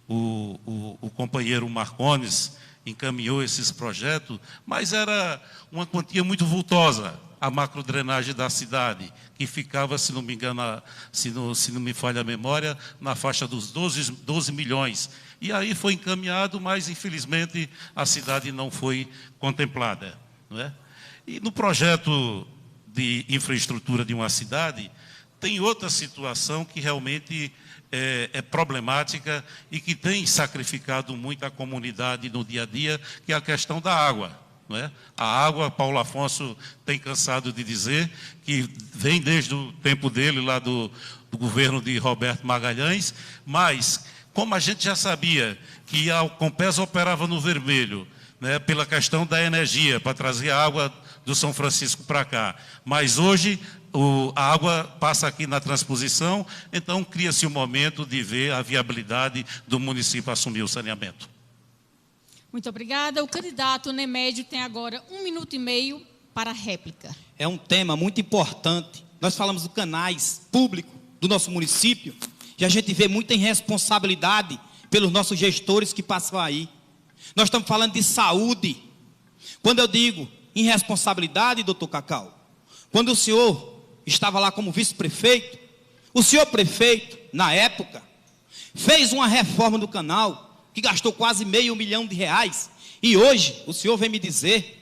o companheiro Marcones encaminhou esses projetos, mas era uma quantia muito vultosa, a macrodrenagem da cidade, que ficava, se não me engano, se não me falha a memória, na faixa dos 12 milhões. E aí foi encaminhado, mas, infelizmente, a cidade não foi contemplada. Não é? E no projeto de infraestrutura de uma cidade, tem outra situação que realmente é problemática e que tem sacrificado muito a comunidade no dia a dia, que é a questão da água. Não é? A água, Paulo Afonso tem cansado de dizer, que vem desde o tempo dele, lá do governo de Roberto Magalhães, mas, como a gente já sabia que a Compesa operava no vermelho, né, pela questão da energia, para trazer a água do São Francisco para cá, mas hoje a água passa aqui na transposição, então cria-se um momento de ver a viabilidade do município assumir o saneamento. Muito obrigada. O candidato Nemédio tem agora 1 minuto e meio para a réplica. É um tema muito importante. Nós falamos dos canais públicos do nosso município e a gente vê muita irresponsabilidade pelos nossos gestores que passam aí. Nós estamos falando de saúde. Quando eu digo irresponsabilidade, doutor Cacau, quando o senhor estava lá como vice-prefeito, o senhor prefeito, na época, fez uma reforma do canal, que gastou quase R$500 mil, e hoje o senhor vem me dizer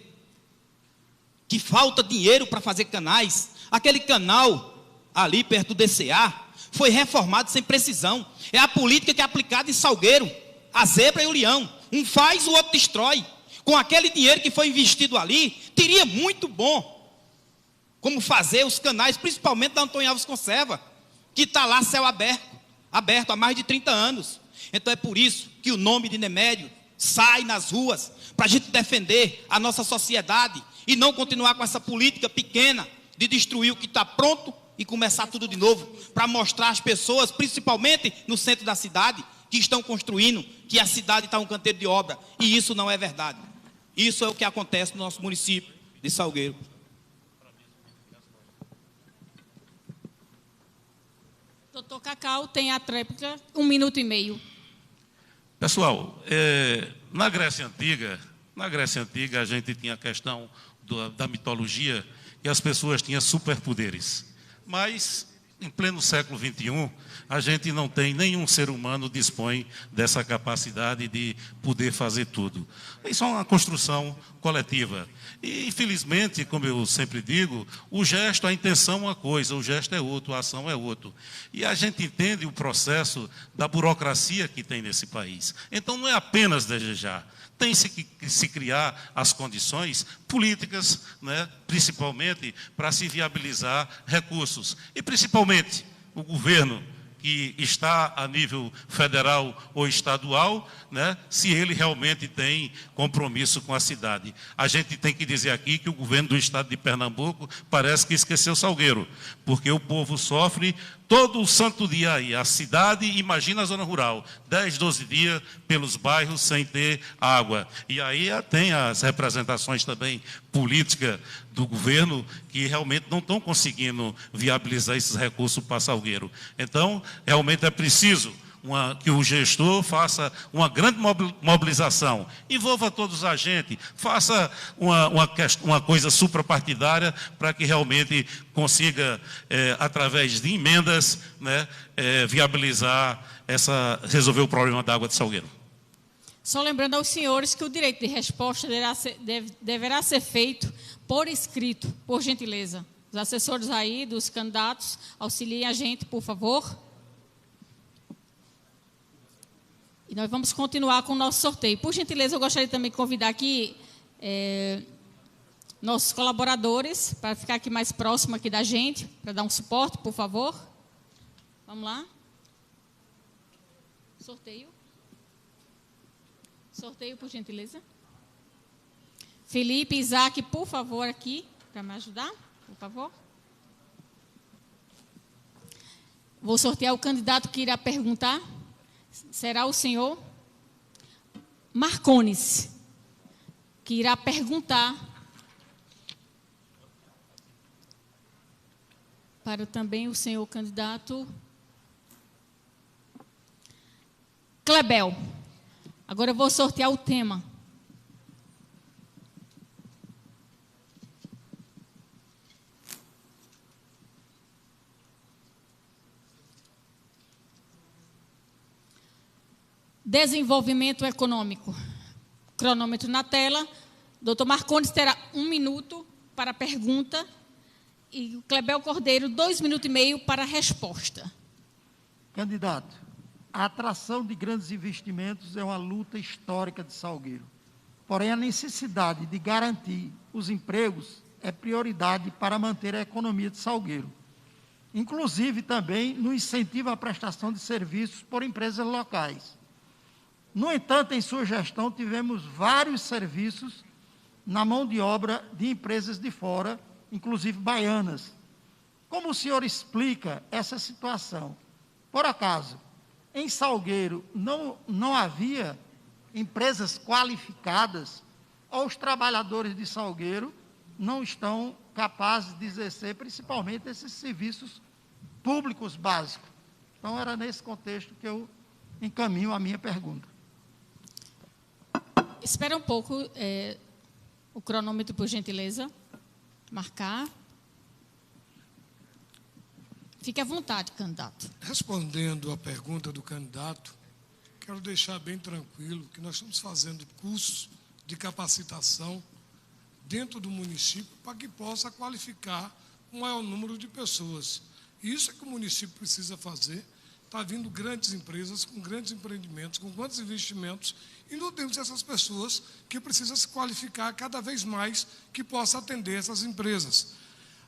que falta dinheiro para fazer canais. Aquele canal ali perto do DCA foi reformado sem precisão. É a política que é aplicada em Salgueiro, a zebra e o leão. Um faz, o outro destrói. Com aquele dinheiro que foi investido ali, teria muito bom como fazer os canais, principalmente da Antônio Alves Conserva, que está lá céu aberto há mais de 30 anos. Então é por isso que o nome de Nemédio sai nas ruas, para a gente defender a nossa sociedade e não continuar com essa política pequena de destruir o que está pronto e começar tudo de novo, para mostrar às pessoas, principalmente no centro da cidade, que estão construindo, que a cidade está um canteiro de obra, e isso não é verdade. Isso é o que acontece no nosso município de Salgueiro. Doutor Cacau tem a tréplica, 1 minuto e meio. Pessoal, na Grécia Antiga a gente tinha a questão da mitologia e as pessoas tinham superpoderes. Mas, em pleno século XXI, a gente não tem, nenhum ser humano dispõe dessa capacidade de poder fazer tudo. Isso é uma construção coletiva. E, infelizmente, como eu sempre digo, o gesto, a intenção é uma coisa, o gesto é outro, a ação é outro. E a gente entende o processo da burocracia que tem nesse país. Então, não é apenas desejar. Tem-se que se criar as condições políticas, né, principalmente, para se viabilizar recursos. E, principalmente, o governo que está a nível federal ou estadual, né, se ele realmente tem compromisso com a cidade. A gente tem que dizer aqui que o governo do estado de Pernambuco parece que esqueceu Salgueiro, porque o povo sofre todo o santo dia aí. A cidade, imagina a zona rural, 10, 12 dias pelos bairros sem ter água. E aí tem as representações também políticas do governo que realmente não estão conseguindo viabilizar esses recursos para Salgueiro. Então, realmente é preciso que o gestor faça uma grande mobilização, envolva todos os agentes, faça uma coisa suprapartidária para que realmente consiga, através de emendas, né, viabilizar, resolver o problema da água de Salgueiro. Só lembrando aos senhores que o direito de resposta deverá ser feito por escrito, por gentileza. Os assessores aí dos candidatos, auxiliem a gente, por favor. E nós vamos continuar com o nosso sorteio. Por gentileza, eu gostaria também de convidar aqui nossos colaboradores, para ficar aqui mais próximo aqui da gente, para dar um suporte, por favor. Vamos lá. Sorteio. Sorteio, por gentileza. Felipe, Isaac, por favor, aqui, para me ajudar, por favor. Vou sortear o candidato que irá perguntar. Será o senhor Marcones, que irá perguntar para também o senhor candidato Clebel. Agora eu vou sortear o tema. Desenvolvimento econômico. Cronômetro na tela. Doutor Marcones terá 1 minuto para a pergunta e o Clebel Cordeiro 2 minutos e meio para a resposta. Candidato, a atração de grandes investimentos é uma luta histórica de Salgueiro. Porém, a necessidade de garantir os empregos é prioridade para manter a economia de Salgueiro. Inclusive, também no incentivo à prestação de serviços por empresas locais. No entanto, em sua gestão, tivemos vários serviços na mão de obra de empresas de fora, inclusive baianas. Como o senhor explica essa situação? Por acaso, em Salgueiro não havia empresas qualificadas ou os trabalhadores de Salgueiro não estão capazes de exercer, principalmente, esses serviços públicos básicos? Então, era nesse contexto que eu encaminho a minha pergunta. Espera um pouco, o cronômetro, por gentileza. Marcar. Fique à vontade, candidato. Respondendo à pergunta do candidato, quero deixar bem tranquilo que nós estamos fazendo cursos de capacitação dentro do município para que possa qualificar um maior número de pessoas. E isso é que o município precisa fazer. Está vindo grandes empresas, com grandes empreendimentos, com grandes investimentos, e não temos essas pessoas que precisam se qualificar cada vez mais, que possa atender essas empresas.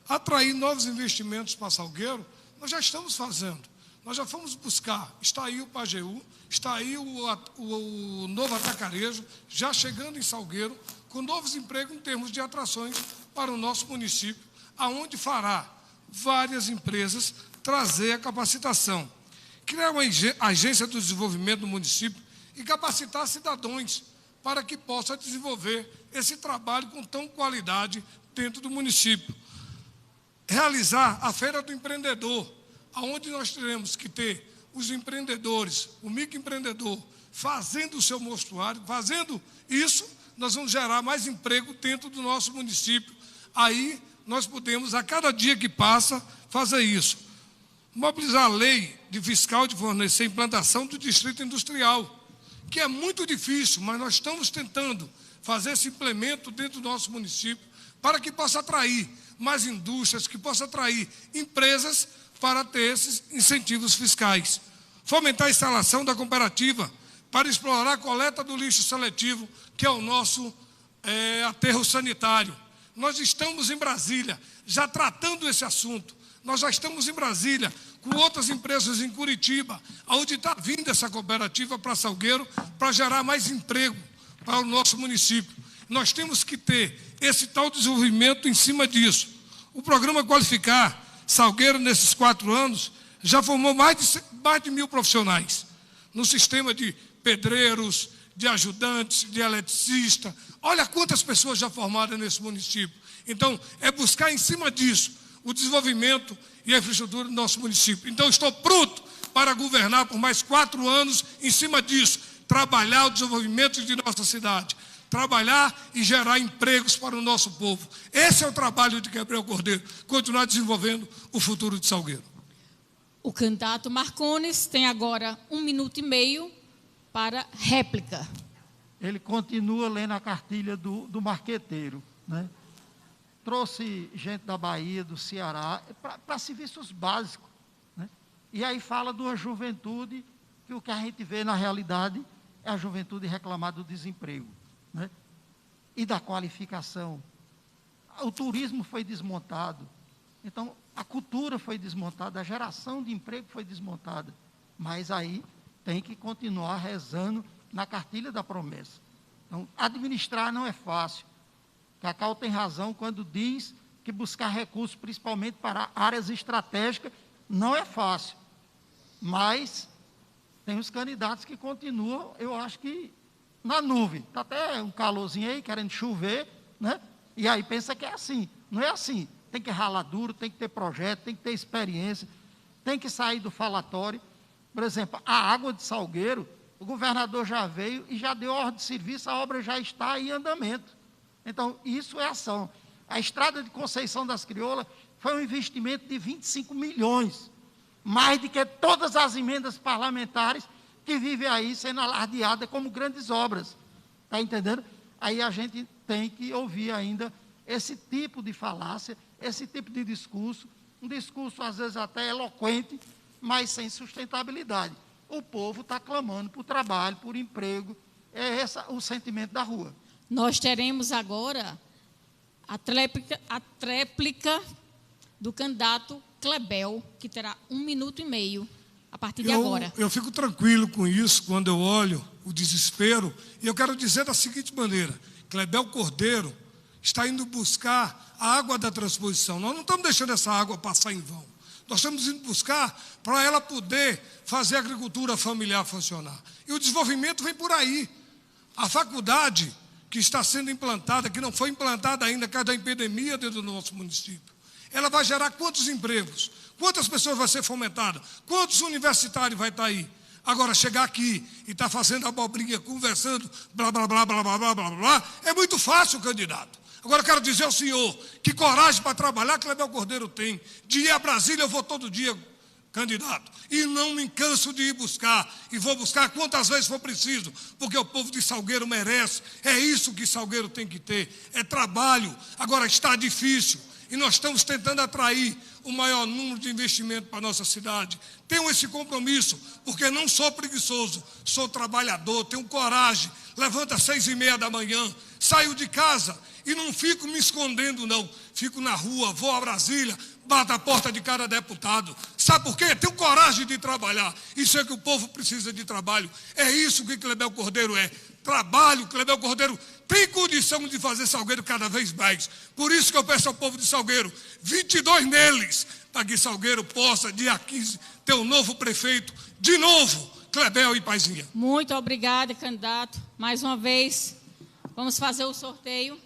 Atrair novos investimentos para Salgueiro, nós já estamos fazendo. Nós já fomos buscar, está aí o Pajeú, está aí o novo atacarejo, já chegando em Salgueiro, com novos empregos em termos de atrações para o nosso município, aonde fará várias empresas trazer a capacitação. Criar uma agência do desenvolvimento do município e capacitar cidadãos para que possa desenvolver esse trabalho com tão qualidade dentro do município. Realizar a Feira do Empreendedor, onde nós teremos que ter os empreendedores, o microempreendedor, fazendo o seu mostruário, fazendo isso, nós vamos gerar mais emprego dentro do nosso município. Aí nós podemos, a cada dia que passa, fazer isso. Mobilizar a lei de fiscal de fornecer a implantação do distrito industrial, que é muito difícil, mas nós estamos tentando fazer esse implemento dentro do nosso município para que possa atrair mais indústrias, que possa atrair empresas para ter esses incentivos fiscais. Fomentar a instalação da cooperativa para explorar a coleta do lixo seletivo, que é o nosso aterro sanitário. Nós estamos em Brasília já tratando esse assunto. Nós já estamos em Brasília com outras empresas em Curitiba, onde está vindo essa cooperativa para Salgueiro para gerar mais emprego para o nosso município. Nós temos que ter esse tal desenvolvimento em cima disso. O programa Qualificar Salgueiro, nesses 4 anos, já formou mais de 1.000 profissionais no sistema de pedreiros, de ajudantes, de eletricistas. Olha quantas pessoas já formadas nesse município. Então, é buscar em cima disso o desenvolvimento e a infraestrutura do nosso município. Então, estou pronto para governar por mais 4 anos em cima disso, trabalhar o desenvolvimento de nossa cidade, trabalhar e gerar empregos para o nosso povo. Esse é o trabalho de Gabriel Cordeiro, continuar desenvolvendo o futuro de Salgueiro. O candidato Marcones tem agora 1 minuto e meio para réplica. Ele continua lendo a cartilha do marqueteiro, né? Trouxe gente da Bahia, do Ceará, para serviços básicos, né? E aí fala de uma juventude que o que a gente vê na realidade é a juventude reclamar do desemprego, né? E da qualificação. O turismo foi desmontado, então a cultura foi desmontada, a geração de emprego foi desmontada, mas aí tem que continuar rezando na cartilha da promessa. Então, administrar não é fácil. Cacau tem razão quando diz que buscar recursos, principalmente para áreas estratégicas, não é fácil. Mas tem os candidatos que continuam, eu acho que na nuvem. Está até um calorzinho aí, querendo chover, né? E aí pensa que é assim. Não é assim. Tem que ralar duro, tem que ter projeto, tem que ter experiência, tem que sair do falatório. Por exemplo, a água de Salgueiro, o governador já veio e já deu ordem de serviço, a obra já está em andamento. Então, isso é ação. A estrada de Conceição das Crioulas foi um investimento de 25 milhões, mais do que todas as emendas parlamentares que vivem aí sendo alardeadas como grandes obras. Está entendendo? Aí a gente tem que ouvir ainda esse tipo de falácia, esse tipo de discurso, um discurso às vezes até eloquente, mas sem sustentabilidade. O povo está clamando por trabalho, por emprego, é esse o sentimento da rua. Nós teremos agora a tréplica do candidato Clebel, que terá 1 minuto e meio a partir de agora. Eu fico tranquilo com isso quando eu olho o desespero, e eu quero dizer da seguinte maneira: Clebel Cordeiro está indo buscar a água da transposição. Nós não estamos deixando essa água passar em vão. Nós estamos indo buscar para ela poder fazer a agricultura familiar funcionar. E o desenvolvimento vem por aí. A faculdade que está sendo implantada, que não foi implantada ainda, por causa da epidemia dentro do nosso município, ela vai gerar quantos empregos? Quantas pessoas vai ser fomentada? Quantos universitários vai estar aí? Agora, chegar aqui e estar fazendo abobrinha, conversando, blá, blá, blá, blá, blá, blá, blá, blá, é muito fácil, candidato. Agora eu quero dizer ao senhor que coragem para trabalhar Clebel Cordeiro tem. De ir a Brasília eu vou todo dia, candidato. E não me canso de ir buscar. E vou buscar quantas vezes for preciso. Porque o povo de Salgueiro merece. É isso que Salgueiro tem que ter. É trabalho. Agora está difícil. E nós estamos tentando atrair o maior número de investimento para a nossa cidade. Tenho esse compromisso, porque não sou preguiçoso, sou trabalhador, tenho coragem. Levanto às 6h30 da manhã, saio de casa e não fico me escondendo, não. Fico na rua, vou a Brasília, bato a porta de cada deputado. Sabe por quê? Tenho coragem de trabalhar. Isso é que o povo precisa de trabalho. É isso que Clebel Cordeiro é. Trabalho. Clebel Cordeiro tem condição de fazer Salgueiro cada vez mais. Por isso que eu peço ao povo de Salgueiro, 22 neles, para que Salgueiro possa, dia 15, ter um novo prefeito, de novo, Clebel e Paizinha. Muito obrigada, candidato. Mais uma vez, vamos fazer o sorteio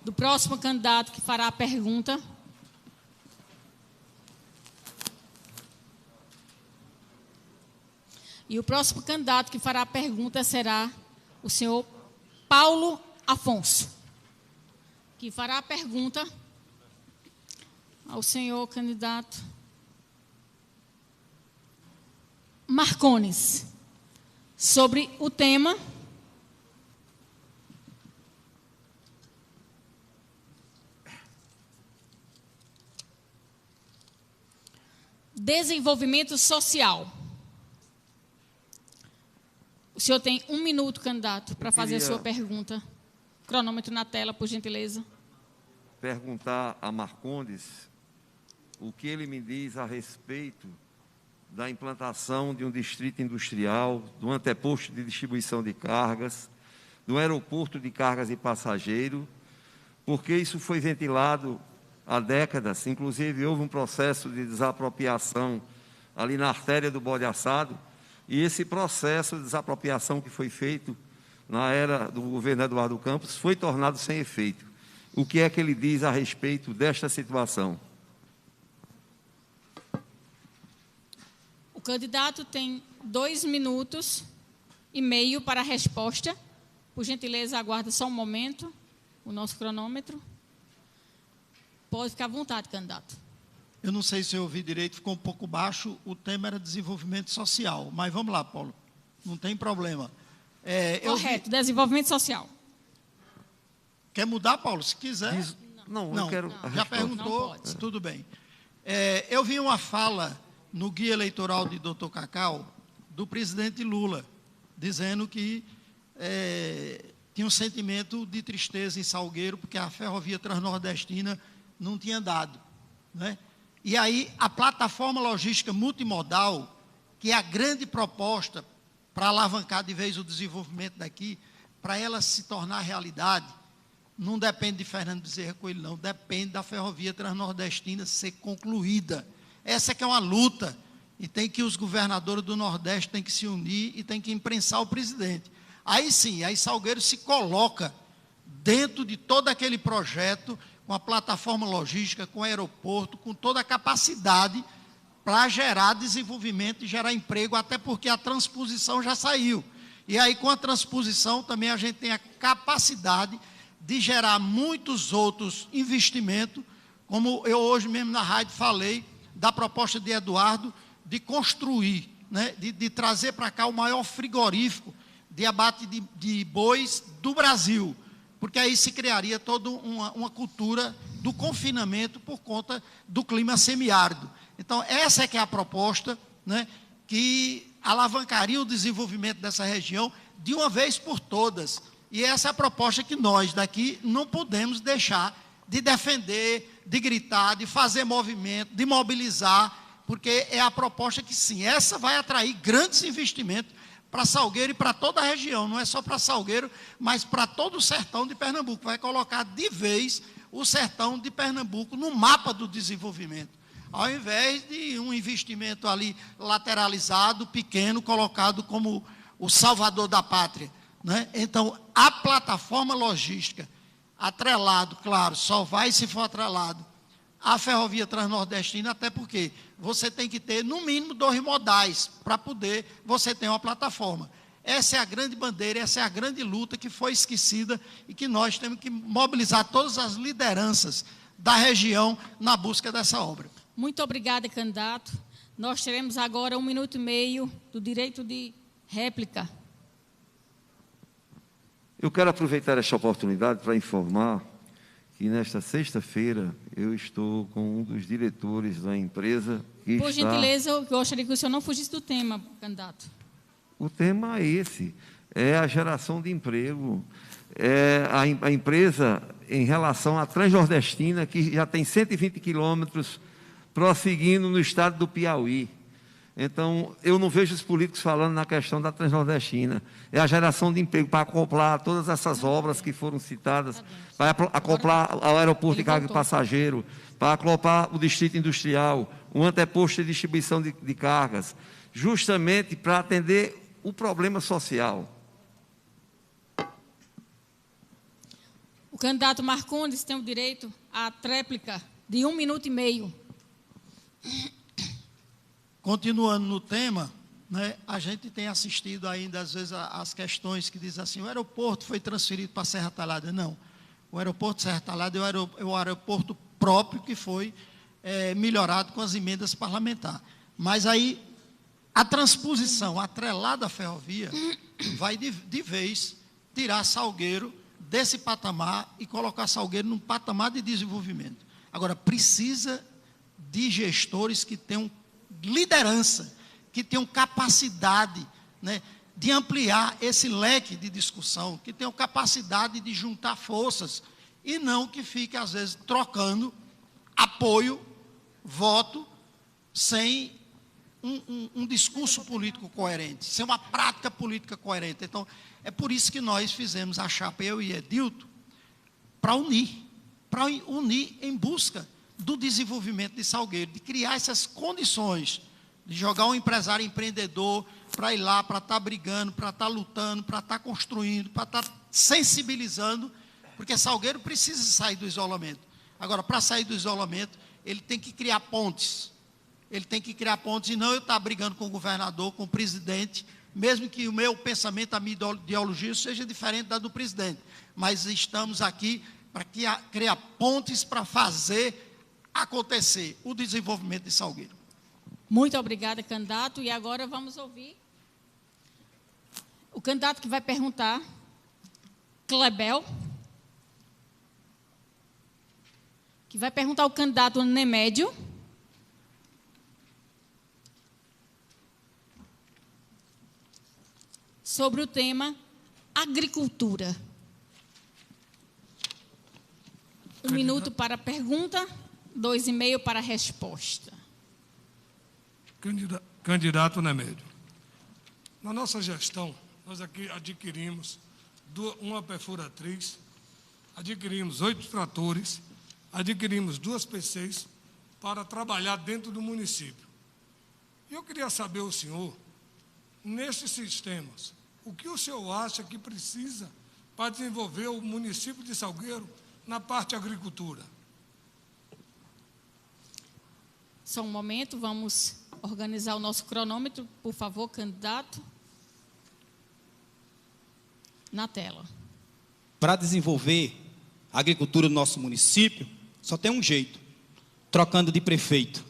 do próximo candidato que fará a pergunta. E o próximo candidato que fará a pergunta será o senhor Paulo Afonso, que fará a pergunta ao senhor candidato Marcones, sobre o tema desenvolvimento social. O senhor tem 1 minuto, candidato, para fazer a sua pergunta. Cronômetro na tela, por gentileza. Perguntar a Marcondes o que ele me diz a respeito da implantação de um distrito industrial, de um anteposto de distribuição de cargas, do aeroporto de cargas e passageiro, porque isso foi ventilado há décadas. Inclusive, houve um processo de desapropriação ali na artéria do Bode Assado, e esse processo de desapropriação que foi feito na era do governo Eduardo Campos foi tornado sem efeito. O que é que ele diz a respeito desta situação? O candidato tem 2 minutos e meio para a resposta. Por gentileza, aguarda só um momento o nosso cronômetro. Pode ficar à vontade, candidato. Eu não sei se eu ouvi direito, ficou um pouco baixo, o tema era desenvolvimento social. Mas vamos lá, Paulo, não tem problema. Correto, desenvolvimento social. Quer mudar, Paulo? Se quiser. Não, eu quero... Já perguntou, tudo bem. Eu vi uma fala no guia eleitoral de Dr. Cacau, do presidente Lula, dizendo que tinha um sentimento de tristeza em Salgueiro, porque a ferrovia transnordestina não tinha dado, né? E aí, a plataforma logística multimodal, que é a grande proposta para alavancar de vez o desenvolvimento daqui, para ela se tornar realidade, não depende de Fernando Bezerra Coelho, não, depende da ferrovia transnordestina ser concluída. Essa que é uma luta, e tem que os governadores do Nordeste têm que se unir e têm que imprensar o presidente. Aí sim, aí Salgueiro se coloca dentro de todo aquele projeto, com a plataforma logística, com o aeroporto, com toda a capacidade para gerar desenvolvimento e gerar emprego, até porque a transposição já saiu. E aí, com a transposição, também a gente tem a capacidade de gerar muitos outros investimentos, como eu hoje mesmo na rádio falei, da proposta de Eduardo, de construir, né, de trazer para cá o maior frigorífico de abate de bois do Brasil, porque aí se criaria toda uma cultura do confinamento por conta do clima semiárido. Então, essa é que é a proposta, né, que alavancaria o desenvolvimento dessa região de uma vez por todas. E essa é a proposta que nós daqui não podemos deixar de defender, de gritar, de fazer movimento, de mobilizar, porque é a proposta que, sim, essa vai atrair grandes investimentos para Salgueiro e para toda a região, não é só para Salgueiro, mas para todo o sertão de Pernambuco. Vai colocar de vez o sertão de Pernambuco no mapa do desenvolvimento, ao invés de um investimento ali lateralizado, pequeno, colocado como o salvador da pátria, né? Então, a plataforma logística, atrelado, claro, só vai se for atrelado à ferrovia transnordestina, até porque você tem que ter, no mínimo, 2 modais para poder você ter uma plataforma. Essa é a grande bandeira, essa é a grande luta que foi esquecida e que nós temos que mobilizar todas as lideranças da região na busca dessa obra. Muito obrigada, candidato. Nós teremos agora 1 minuto e meio do direito de réplica. Eu quero aproveitar esta oportunidade para informar que nesta sexta-feira eu estou com um dos diretores da empresa que Por está... gentileza, eu gostaria que o senhor não fugisse do tema, candidato. O tema é esse, é a geração de emprego, é a empresa em relação à Transnordestina, que já tem 120 quilômetros prosseguindo no estado do Piauí. Então, eu não vejo os políticos falando na questão da Transnordestina. É a geração de emprego para acoplar todas essas obras que foram citadas, para acoplar ao aeroporto de carga e passageiro, para acoplar o distrito industrial, o anteposto de distribuição de cargas, justamente para atender o problema social. O candidato Marcondes tem o direito à tréplica de 1 minuto e meio. Continuando no tema, né, a gente tem assistido ainda, às vezes, as questões que dizem assim, o aeroporto foi transferido para Serra Talhada. Não, o aeroporto de Serra Talhada é o aeroporto próprio que foi melhorado com as emendas parlamentares. Mas aí, a transposição atrelada à ferrovia vai, de vez, tirar Salgueiro desse patamar e colocar Salgueiro num patamar de desenvolvimento. Agora, precisa de gestores que tenham liderança, que tenham capacidade, né, de ampliar esse leque de discussão, que tenham capacidade de juntar forças, e não que fique, às vezes, trocando apoio, voto, sem um discurso político coerente, sem uma prática política coerente. Então, é por isso que nós fizemos a chapa, eu e Edilto, para unir em busca do desenvolvimento de Salgueiro, de criar essas condições, de jogar um empresário empreendedor para ir lá, para estar brigando, para estar lutando, para estar construindo, para estar sensibilizando, porque Salgueiro precisa sair do isolamento. Agora, para sair do isolamento, ele tem que criar pontes. Ele tem que criar pontes e não eu estar brigando com o governador, com o presidente, mesmo que o meu pensamento, a minha ideologia seja diferente da do presidente. Mas estamos aqui para criar pontes para fazer acontecer o desenvolvimento de Salgueiro. Muito obrigada, candidato. E agora vamos ouvir o candidato que vai perguntar, Clebel, que vai perguntar ao candidato Nemédio. Sobre o tema agricultura. 1 minuto para a pergunta, 2,5 para a resposta. Candidato Nemédio. Na nossa gestão, nós aqui adquirimos uma perfuratriz, adquirimos 8 tratores, adquirimos 2 PCs para trabalhar dentro do município. E eu queria saber o senhor, nesses sistemas, o que o senhor acha que precisa para desenvolver o município de Salgueiro na parte de agricultura? Só um momento, vamos organizar o nosso cronômetro, por favor, candidato. Na tela. Para desenvolver a agricultura no nosso município, só tem um jeito, trocando de prefeito.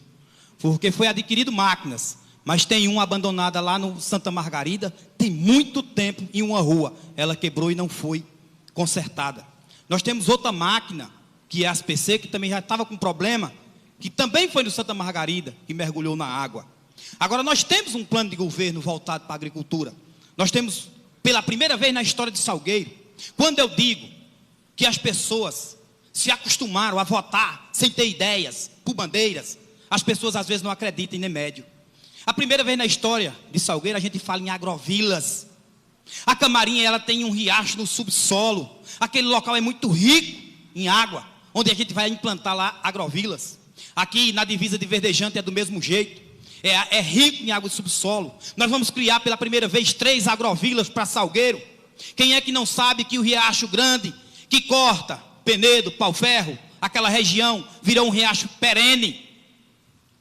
Porque foi adquirido máquinas, mas tem uma abandonada lá no Santa Margarida, tem muito tempo em uma rua. Ela quebrou e não foi consertada. Nós temos outra máquina, que é a ASPC, que também já estava com problema, que também foi no Santa Margarida, que mergulhou na água. Agora, nós temos um plano de governo voltado para a agricultura. Nós temos, pela primeira vez na história de Salgueiro, quando eu digo que as pessoas se acostumaram a votar sem ter ideias, por bandeiras, as pessoas às vezes não acreditam em Nemédio. A primeira vez na história de Salgueiro, a gente fala em agrovilas. A Camarinha, ela tem um riacho no subsolo. Aquele local é muito rico em água, onde a gente vai implantar lá agrovilas. Aqui na divisa de Verdejante é do mesmo jeito. É rico em água do subsolo. Nós vamos criar pela primeira vez 3 agrovilas para Salgueiro. Quem é que não sabe que o Riacho Grande, que corta Penedo, Pau-Ferro, aquela região, virou um riacho perene,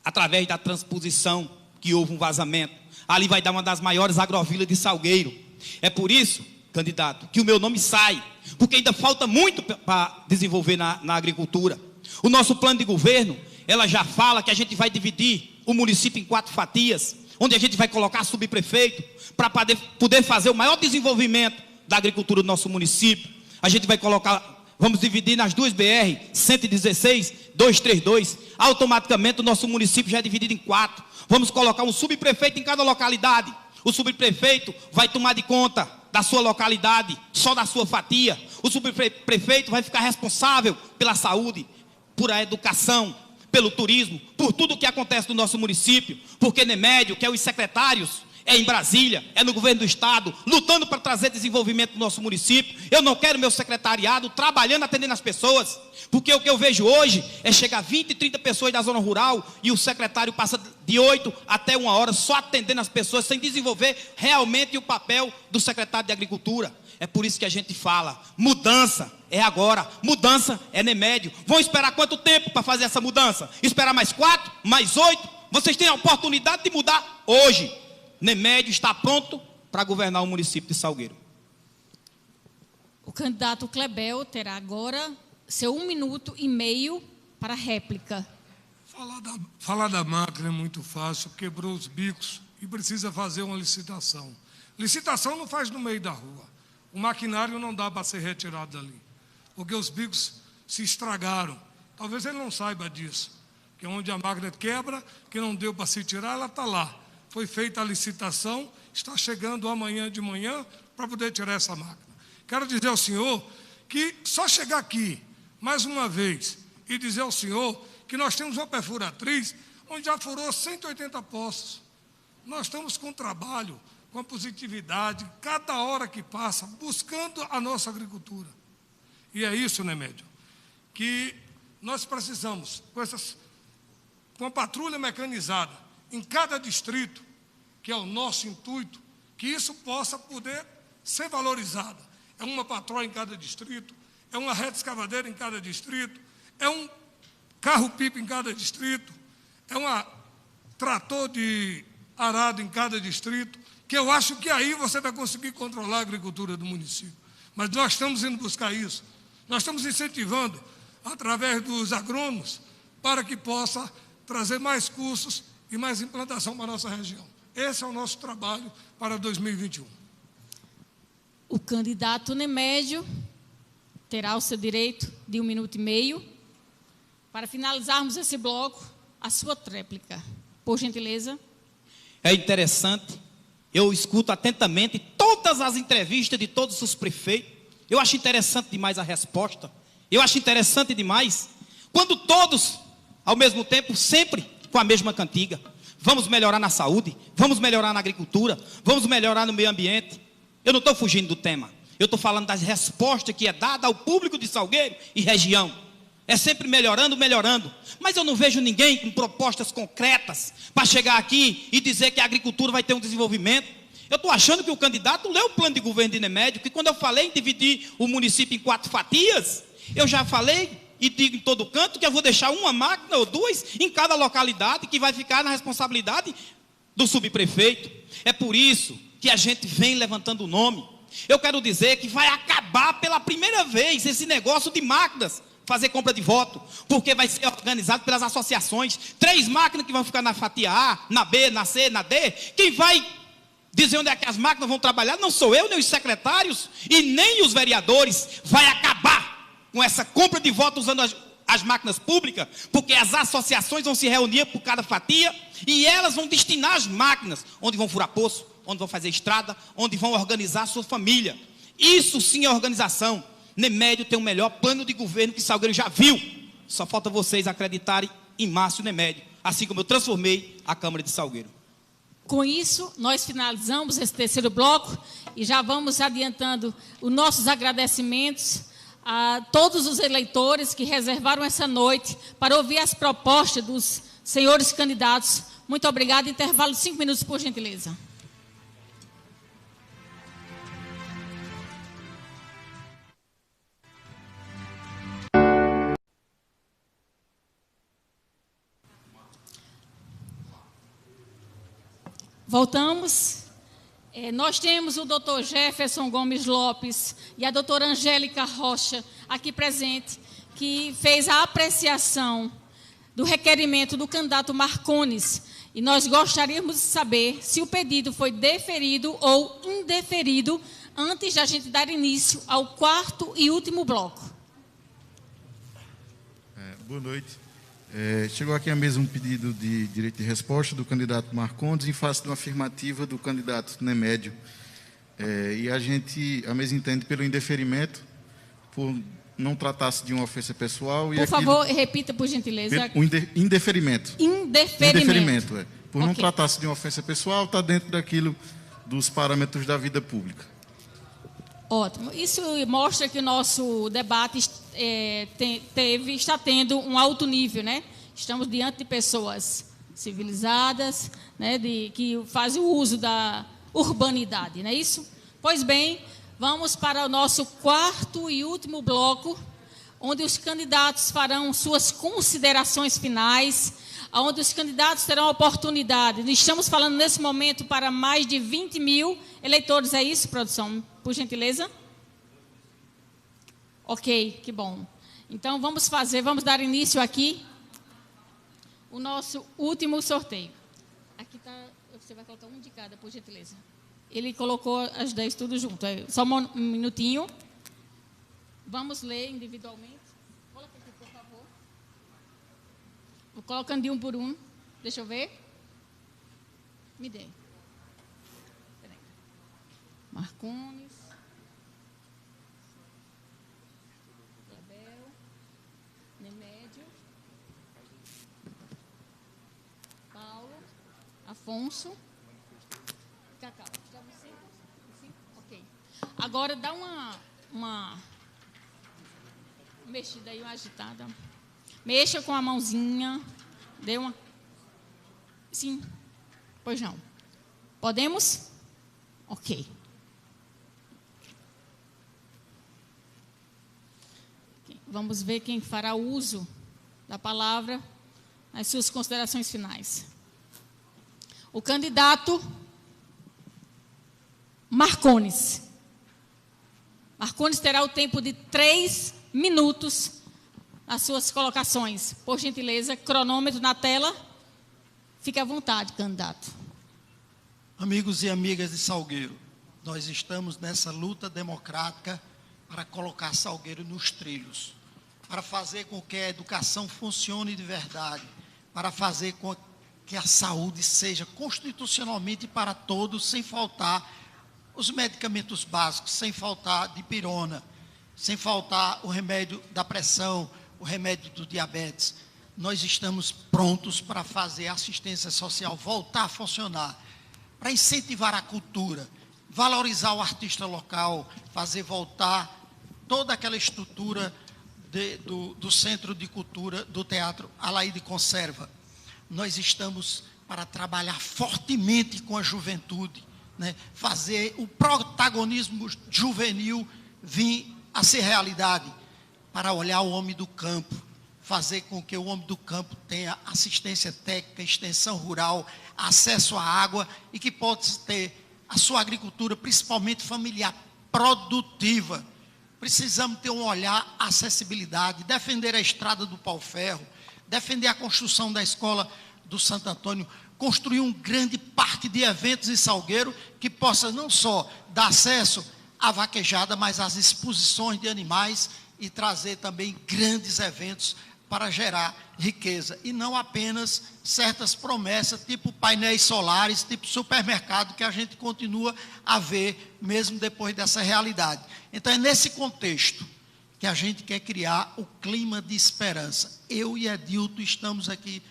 através da transposição que houve um vazamento. Ali vai dar uma das maiores agrovilas de Salgueiro. É por isso, candidato, que o meu nome sai, porque ainda falta muito para desenvolver na agricultura. O nosso plano de governo, ela já fala que a gente vai dividir o município em 4 fatias, onde a gente vai colocar subprefeito, para poder fazer o maior desenvolvimento da agricultura do nosso município. A gente vai colocar, vamos dividir nas 2 BR, 116, 232, automaticamente o nosso município já é dividido em 4. Vamos colocar um subprefeito em cada localidade. O subprefeito vai tomar de conta da sua localidade, só da sua fatia. O subprefeito vai ficar responsável pela saúde, por a educação, pelo turismo, por tudo o que acontece no nosso município, porque Nemédio, que é os secretários, é em Brasília, é no governo do estado, lutando para trazer desenvolvimento no nosso município. Eu não quero meu secretariado trabalhando, atendendo as pessoas, porque o que eu vejo hoje é chegar 20, 30 pessoas da zona rural e o secretário passa de 8 até 1 hora só atendendo as pessoas, sem desenvolver realmente o papel do secretário de agricultura. É por isso que a gente fala, mudança é agora, mudança é Nemédio. Vão esperar quanto tempo para fazer essa mudança? Esperar mais 4, mais 8? Vocês têm a oportunidade de mudar hoje. Nemédio está pronto para governar o município de Salgueiro. O candidato Clebel terá agora seu 1 minuto e meio para a réplica. Falar da máquina é muito fácil, quebrou os bicos e precisa fazer uma licitação. Licitação não faz no meio da rua. O maquinário não dá para ser retirado dali, porque os bicos se estragaram. Talvez ele não saiba disso, que onde a máquina quebra, que não deu para se tirar, ela está lá. Foi feita a licitação, está chegando amanhã de manhã para poder tirar essa máquina. Quero dizer ao senhor que só chegar aqui, mais uma vez, e dizer ao senhor que nós temos uma perfuratriz onde já furou 180 poços. Nós estamos com trabalho, com a positividade, cada hora que passa, buscando a nossa agricultura. E é isso, Nemédio, que nós precisamos, com a patrulha mecanizada, em cada distrito, que é o nosso intuito, que isso possa poder ser valorizado. É uma patroa em cada distrito, é uma rede escavadeira em cada distrito, é um carro-pipa em cada distrito, é um trator de arado em cada distrito, que eu acho que aí você vai conseguir controlar a agricultura do município. Mas nós estamos indo buscar isso. Nós estamos incentivando, através dos agrônomos, para que possa trazer mais cursos e mais implantação para a nossa região. Esse é o nosso trabalho para 2021. O candidato Nemédio terá o seu direito de 1 minuto e meio. Para finalizarmos esse bloco, a sua tréplica. Por gentileza. É interessante, eu escuto atentamente todas as entrevistas de todos os prefeitos. Eu acho interessante demais a resposta. Eu acho interessante demais quando todos, ao mesmo tempo, sempre com a mesma cantiga. Vamos melhorar na saúde, vamos melhorar na agricultura, vamos melhorar no meio ambiente. Eu não estou fugindo do tema. Eu estou falando das respostas que é dada ao público de Salgueiro e região. É sempre melhorando, melhorando. Mas eu não vejo ninguém com propostas concretas para chegar aqui e dizer que a agricultura vai ter um desenvolvimento. Eu estou achando que o candidato leu o plano de governo de Nemédio, que quando eu falei em dividir o município em 4 fatias, eu já falei e digo em todo canto que eu vou deixar 1 máquina ou 2 em cada localidade, que vai ficar na responsabilidade do subprefeito. É por isso que a gente vem levantando o nome. Eu quero dizer que vai acabar pela primeira vez esse negócio de máquinas, fazer compra de voto, porque vai ser organizado pelas associações. 3 máquinas que vão ficar na fatia A, na B, na C, na D. Quem vai dizer onde é que as máquinas vão trabalhar não sou eu, nem os secretários e nem os vereadores. Vai acabar com essa compra de voto usando as máquinas públicas, porque as associações vão se reunir por cada fatia e elas vão destinar as máquinas onde vão furar poço, onde vão fazer estrada, onde vão organizar a sua família. Isso sim é organização. Nemédio tem o melhor plano de governo que Salgueiro já viu. Só falta vocês acreditarem em Márcio Nemédio, assim como eu transformei a Câmara de Salgueiro. Com isso, nós finalizamos esse terceiro bloco e já vamos adiantando os nossos agradecimentos a todos os eleitores que reservaram essa noite para ouvir as propostas dos senhores candidatos. Muito obrigado. Intervalo de 5 minutos, por gentileza. Voltamos. Nós temos o doutor Jefferson Gomes Lopes e a doutora Angélica Rocha aqui presente, que fez a apreciação do requerimento do candidato Marcones. E nós gostaríamos de saber se o pedido foi deferido ou indeferido antes de a gente dar início ao 4º e último bloco. Boa noite. Chegou aqui à mesa um pedido de direito de resposta do candidato Marcondes em face de uma afirmativa do candidato Nemédio. E a mesa entende pelo indeferimento, por não tratar-se de uma ofensa pessoal. Por favor, repita, por gentileza. Indeferimento. Indeferimento. Por não tratar-se de uma ofensa pessoal, está dentro daquilo dos parâmetros da vida pública. Ótimo. Isso mostra que o nosso debate está tendo um alto nível, né? Estamos diante de pessoas civilizadas, né, que fazem o uso da urbanidade, não é isso? Pois bem, vamos para o nosso 4º e último bloco, onde os candidatos farão suas considerações finais, onde os candidatos terão a oportunidade. Estamos falando nesse momento para mais de 20 mil eleitores, é isso, produção? Por gentileza? Ok, que bom. Então, vamos dar início aqui o nosso último sorteio. Aqui está, você vai colocar um de cada, por gentileza. Ele colocou as 10 tudo junto. Só um minutinho. Vamos ler individualmente. Coloca aqui, por favor. Vou colocando de um por um. Deixa eu ver. Me dê. Peraí. Marcones. Abel. Nemédio. Paulo. Afonso. Cacau. Estamos 5? Ok. Agora dá uma mexida aí, uma agitada. Mexa com a mãozinha. Dê uma... Sim. Pois não. Podemos? Ok. Vamos ver quem fará uso da palavra nas suas considerações finais. O candidato Marcones. Marcones terá o tempo de 3 minutos nas suas colocações. Por gentileza, cronômetro na tela. Fique à vontade, candidato. Amigos e amigas de Salgueiro, nós estamos nessa luta democrática para colocar Salgueiro nos trilhos, para fazer com que a educação funcione de verdade, para fazer com que a saúde seja constitucionalmente para todos, sem faltar os medicamentos básicos, sem faltar dipirona, sem faltar o remédio da pressão, o remédio do diabetes. Nós estamos prontos para fazer a assistência social voltar a funcionar, para incentivar a cultura, valorizar o local, fazer voltar toda aquela estrutura do Centro de Cultura do Teatro Alaide Conserva. Nós estamos para trabalhar fortemente com a juventude, né? Fazer o protagonismo juvenil vir a ser realidade, para olhar o homem do campo, fazer com que o homem do campo tenha assistência técnica, extensão rural, acesso à água e que possa ter a sua agricultura, principalmente familiar, produtiva. Precisamos ter um olhar à acessibilidade, defender a estrada do pau-ferro, defender a construção da escola do Santo Antônio, construir um grande parque de eventos em Salgueiro que possa não só dar acesso à vaquejada, mas às exposições de animais e trazer também grandes eventos para gerar riqueza, e não apenas certas promessas, tipo painéis solares, tipo supermercado, que a gente continua a ver, mesmo depois dessa realidade. Então, é nesse contexto que a gente quer criar o clima de esperança. Eu e Edilton estamos aqui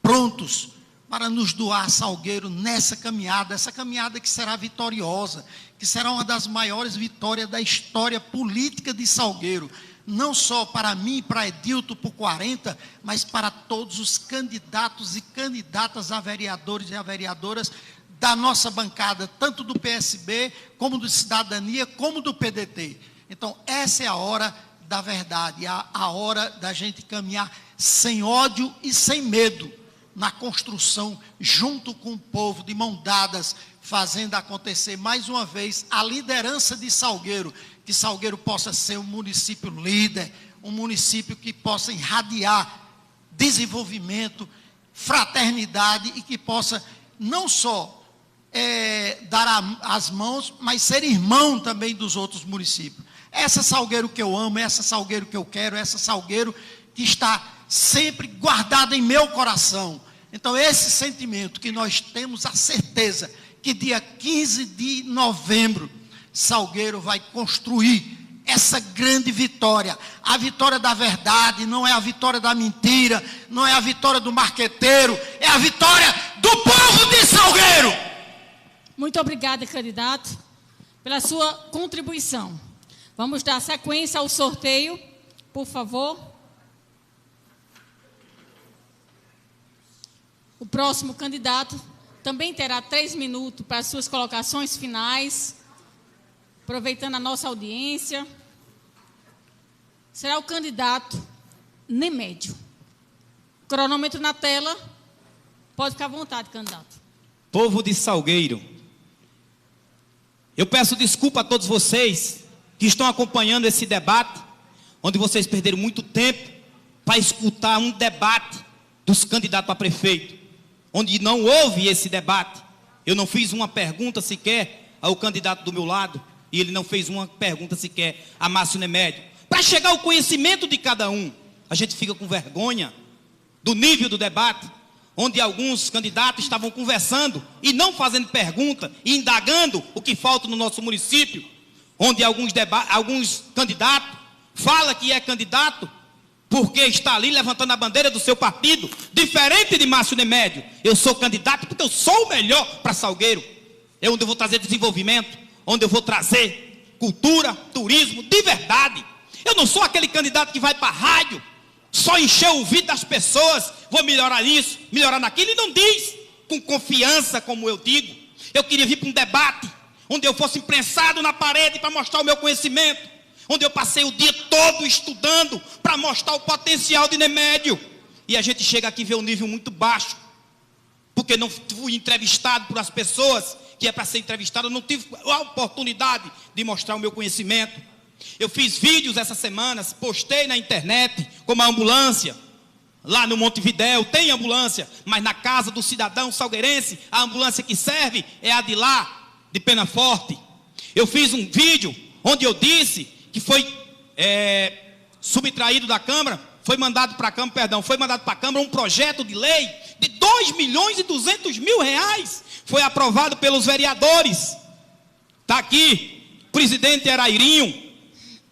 prontos para nos doar a Salgueiro nessa caminhada, essa caminhada que será vitoriosa, que será uma das maiores vitórias da história política de Salgueiro, não só para mim e para Edilton por 40, mas para todos os candidatos e candidatas a vereadores e a vereadoras da nossa bancada, tanto do PSB, como do Cidadania, como do PDT. Então, essa é a hora da verdade, a hora da gente caminhar sem ódio e sem medo, na construção, junto com o povo, de mão dadas, fazendo acontecer mais uma vez a liderança de Salgueiro, que Salgueiro possa ser um município líder, um município que possa irradiar desenvolvimento, fraternidade e que possa não só dar as mãos, mas ser irmão também dos outros municípios. Essa Salgueiro que eu amo, essa Salgueiro que eu quero, essa Salgueiro que está sempre guardada em meu coração. Então, esse sentimento que nós temos a certeza que dia 15 de novembro, Salgueiro vai construir essa grande vitória. A vitória da verdade, não é a vitória da mentira, não é a vitória do marqueteiro, é a vitória do povo de Salgueiro. Muito obrigada, candidato, pela sua contribuição. Vamos dar sequência ao sorteio, por favor. O próximo candidato também terá 3 minutos para as suas colocações finais, aproveitando a nossa audiência. Será o candidato Nemédio. Cronômetro na tela. Pode ficar à vontade, candidato. Povo de Salgueiro, eu peço desculpa a todos vocês que estão acompanhando esse debate, onde vocês perderam muito tempo para escutar um debate dos candidatos a prefeito, onde não houve esse debate. Eu não fiz uma pergunta sequer ao candidato do meu lado, e ele não fez uma pergunta sequer a Márcio Nemédio. Para chegar ao conhecimento de cada um, a gente fica com vergonha do nível do debate, onde alguns candidatos estavam conversando e não fazendo pergunta, e indagando o que falta no nosso município, onde alguns candidatos falam que é candidato porque está ali levantando a bandeira do seu partido, diferente de Márcio Nemédio. Eu sou candidato porque eu sou o melhor para Salgueiro, é onde eu vou trazer desenvolvimento, onde eu vou trazer cultura, turismo, de verdade. Eu não sou aquele candidato que vai para a rádio, só encher o ouvido das pessoas, vou melhorar isso, melhorar naquilo, e não diz com confiança, como eu digo. Eu queria vir para um debate, onde eu fosse imprensado na parede para mostrar o meu conhecimento, onde eu passei o dia todo estudando para mostrar o potencial de Nemédio. E a gente chega aqui e vê um nível muito baixo, porque não fui entrevistado por as pessoas que é para ser entrevistado, eu não tive a oportunidade de mostrar o meu conhecimento. Eu fiz vídeos essa semana, postei na internet, como a ambulância, lá no Montevidéu, tem ambulância, mas na casa do cidadão salgueirense, a ambulância que serve é a de lá, de Penaforte. Eu fiz um vídeo onde eu disse que foi subtraído da Câmara, foi mandado para a Câmara um projeto de lei de 2.200.000 reais, foi aprovado pelos vereadores. Está aqui, o presidente era Airinho,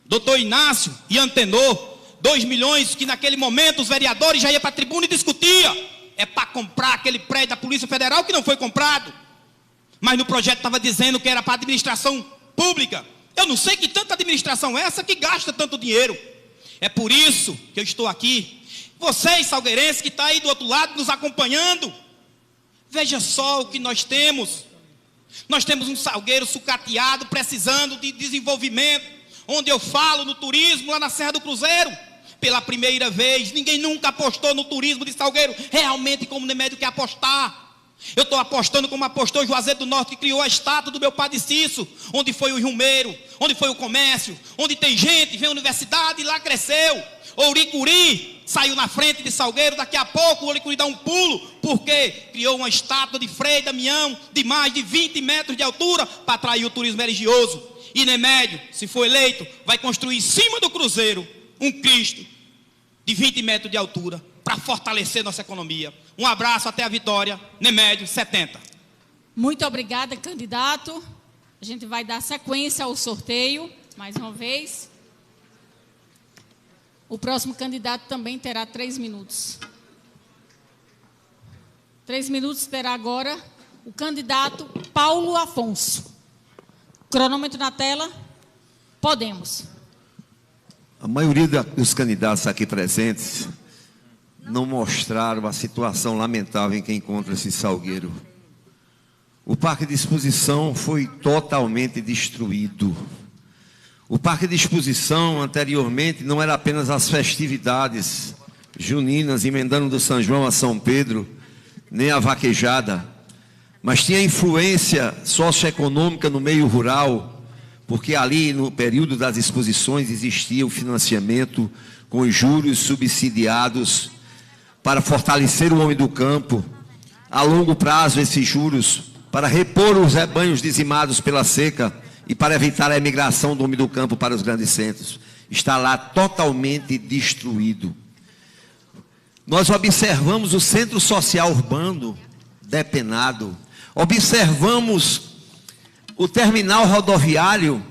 doutor Inácio e Antenor, 2 milhões que naquele momento os vereadores já iam para a tribuna e discutiam. É para comprar aquele prédio da Polícia Federal que não foi comprado. Mas no projeto estava dizendo que era para a administração pública. Eu não sei que tanta administração é essa que gasta tanto dinheiro. É por isso que eu estou aqui. Vocês, salgueirenses, que estão aí do outro lado nos acompanhando, veja só o que nós temos. Nós temos um Salgueiro sucateado, precisando de desenvolvimento. Onde eu falo no turismo, lá na Serra do Cruzeiro, pela primeira vez, ninguém nunca apostou no turismo de Salgueiro, realmente como Nemédio quer apostar. Eu estou apostando como apostou Juazeiro do Norte, que criou a estátua do meu padre Cício, onde foi o rumeiro, onde foi o comércio, onde tem gente, vem a universidade e lá cresceu. Ouricuri saiu na frente de Salgueiro, daqui a pouco o Ouricuri dá um pulo, porque criou uma estátua de Frei Damião, de mais de 20 metros de altura, para atrair o turismo religioso. E Nemédio, se for eleito, vai construir em cima do Cruzeiro um Cristo de 20 metros de altura para fortalecer nossa economia. Um abraço, até a vitória. Nemédio, 70. Muito obrigada, candidato. A gente vai dar sequência ao sorteio, mais uma vez. O próximo candidato também terá 3 minutos. 3 minutos terá agora o candidato Paulo Afonso. Cronômetro na tela. Podemos. A maioria dos candidatos aqui presentes não mostraram a situação lamentável em que encontra-se Salgueiro. O parque de exposição foi totalmente destruído. O parque de exposição anteriormente não era apenas as festividades juninas, emendando do São João a São Pedro, nem a vaquejada. mas tinha influência socioeconômica no meio rural, porque ali no período das exposições existia o financiamento com juros subsidiados para fortalecer o homem do campo, a longo prazo esses juros, para repor os rebanhos dizimados pela seca e para evitar a emigração do homem do campo para os grandes centros. Está lá totalmente destruído. Nós observamos o centro social urbano depenado, observamos o terminal rodoviário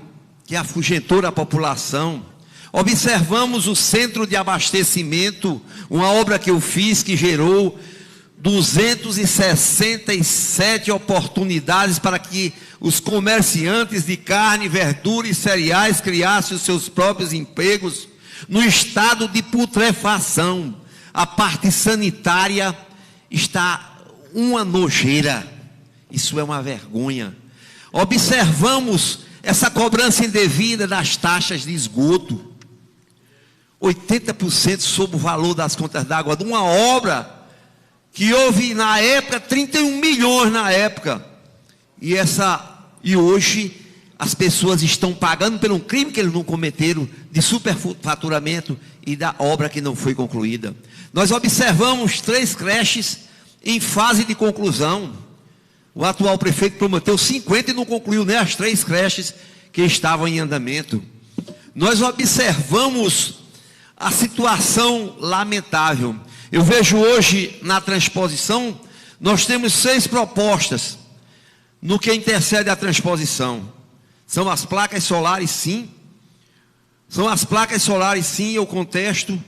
que afugentou a população, observamos o centro de abastecimento, uma obra que eu fiz que gerou 267 oportunidades para que os comerciantes de carne, verdura e cereais criassem os seus próprios empregos no estado de putrefação. A parte sanitária está uma nojeira. Isso é uma vergonha. Observamos essa cobrança indevida das taxas de esgoto. 80% sobre o valor das contas d'água de uma obra que houve na época 31 milhões na época. E hoje as pessoas estão pagando pelo crime que eles não cometeram de superfaturamento e da obra que não foi concluída. Nós observamos 3 creches em fase de conclusão. O atual prefeito prometeu 50 e não concluiu nem as 3 creches que estavam em andamento. Nós observamos a situação lamentável. Eu vejo hoje na transposição, nós temos 6 propostas no que intercede à transposição. São as placas solares, sim. São as placas solares, sim, eu contesto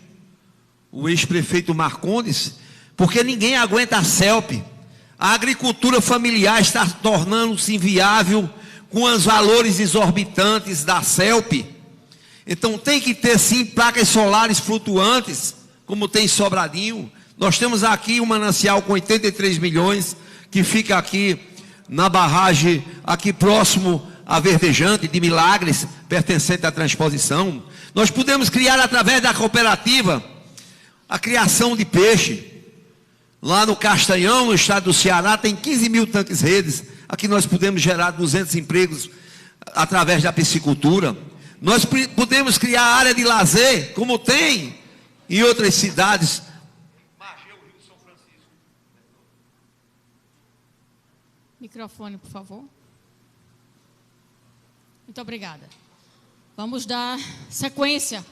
o ex-prefeito Marcondes, porque ninguém aguenta a CELP. A agricultura familiar está tornando-se inviável com os valores exorbitantes da CELP. Então tem que ter, sim, placas solares flutuantes, como tem em Sobradinho. Nós temos aqui um manancial com 83 milhões, que fica aqui na barragem, aqui próximo a Verdejante, de Milagres, pertencente à transposição. Nós podemos criar, através da cooperativa, a criação de peixe. Lá no Castanhão, no estado do Ceará, tem 15 mil tanques redes. Aqui nós podemos gerar 200 empregos através da piscicultura. Nós podemos criar área de lazer, como tem em outras cidades. Microfone, por favor. Muito obrigada. Vamos dar sequência.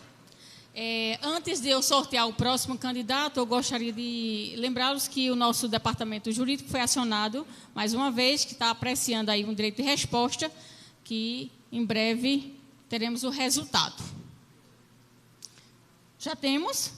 Antes de eu sortear o próximo candidato, eu gostaria de lembrá-los que o nosso departamento jurídico foi acionado, mais uma vez, que está apreciando aí um direito de resposta, que em breve teremos o resultado. Já temos?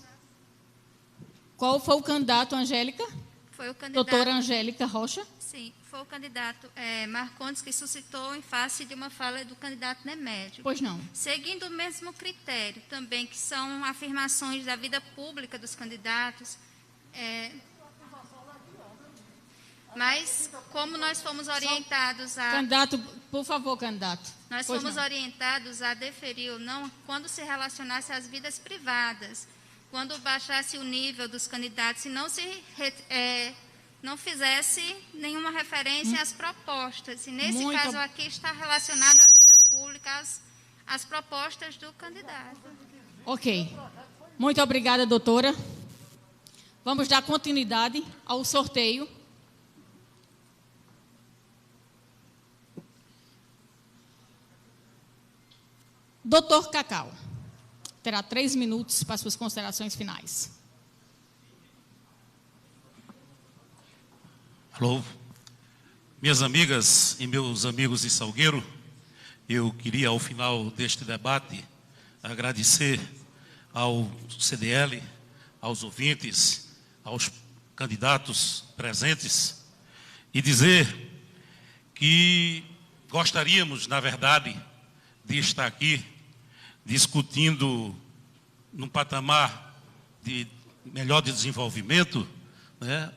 Qual foi o candidato, Angélica? Foi o candidato. Doutora Angélica Rocha? Sim, foi o candidato Marcondes que suscitou em face de uma fala do candidato Nemédio. Pois não. Seguindo o mesmo critério também, que são afirmações da vida pública dos candidatos, mas como nós fomos orientados a... Candidato, por favor, candidato. Nós fomos orientados a deferir ou não quando se relacionasse às vidas privadas, quando baixasse o nível dos candidatos e não se... não fizesse nenhuma referência às propostas. E nesse caso aqui está relacionado à vida pública, às propostas do candidato. Ok. Muito obrigada, doutora. Vamos dar continuidade ao sorteio. Doutor Cacau, terá 3 minutos para suas considerações finais. Alô, minhas amigas e meus amigos de Salgueiro, eu queria, ao final deste debate, agradecer ao CDL, aos ouvintes, aos candidatos presentes e dizer que gostaríamos, na verdade, de estar aqui discutindo num patamar de melhor desenvolvimento, né?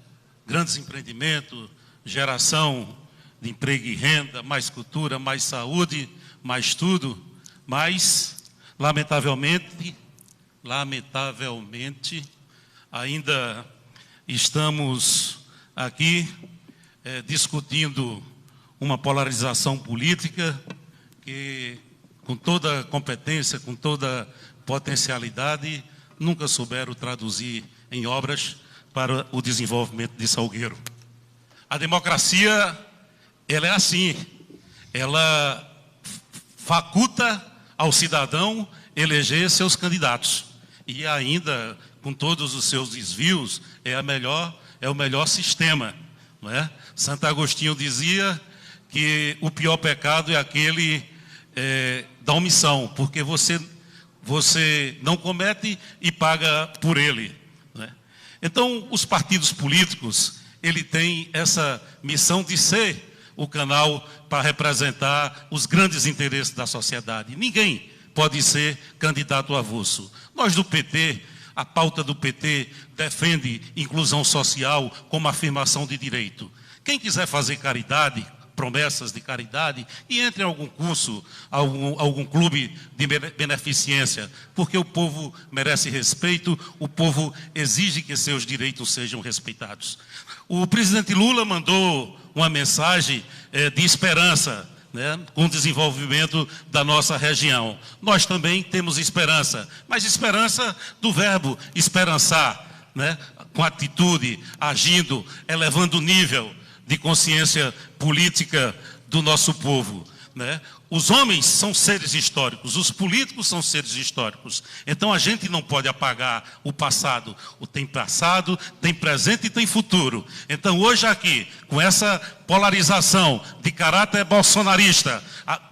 Grandes empreendimentos, geração de emprego e renda, mais cultura, mais saúde, mais tudo, mas, lamentavelmente, ainda estamos aqui discutindo uma polarização política que, com toda competência, com toda potencialidade, nunca souberam traduzir em obras para o desenvolvimento de Salgueiro. A democracia, ela é assim, ela faculta ao cidadão eleger seus candidatos. E ainda, com todos os seus desvios, é o melhor sistema. Não é? Santo Agostinho dizia que o pior pecado é aquele da omissão, porque você não comete e paga por ele. Não é? Então, os partidos políticos, ele tem essa missão de ser o canal para representar os grandes interesses da sociedade. Ninguém pode ser candidato avulso. Nós do PT, a pauta do PT defende inclusão social como afirmação de direito. Quem quiser fazer caridade, promessas de caridade, e entre em algum curso, algum clube de beneficência, porque o povo merece respeito, o povo exige que seus direitos sejam respeitados. O presidente Lula mandou uma mensagem de esperança, né, com o desenvolvimento da nossa região. Nós também temos esperança, mas esperança do verbo esperançar, né, com atitude, agindo, elevando o nível de consciência política do nosso povo. Né? Os homens são seres históricos, os políticos são seres históricos. Então a gente não pode apagar o passado. Tem passado, tem presente e tem futuro. Então hoje aqui, com essa polarização de caráter bolsonarista,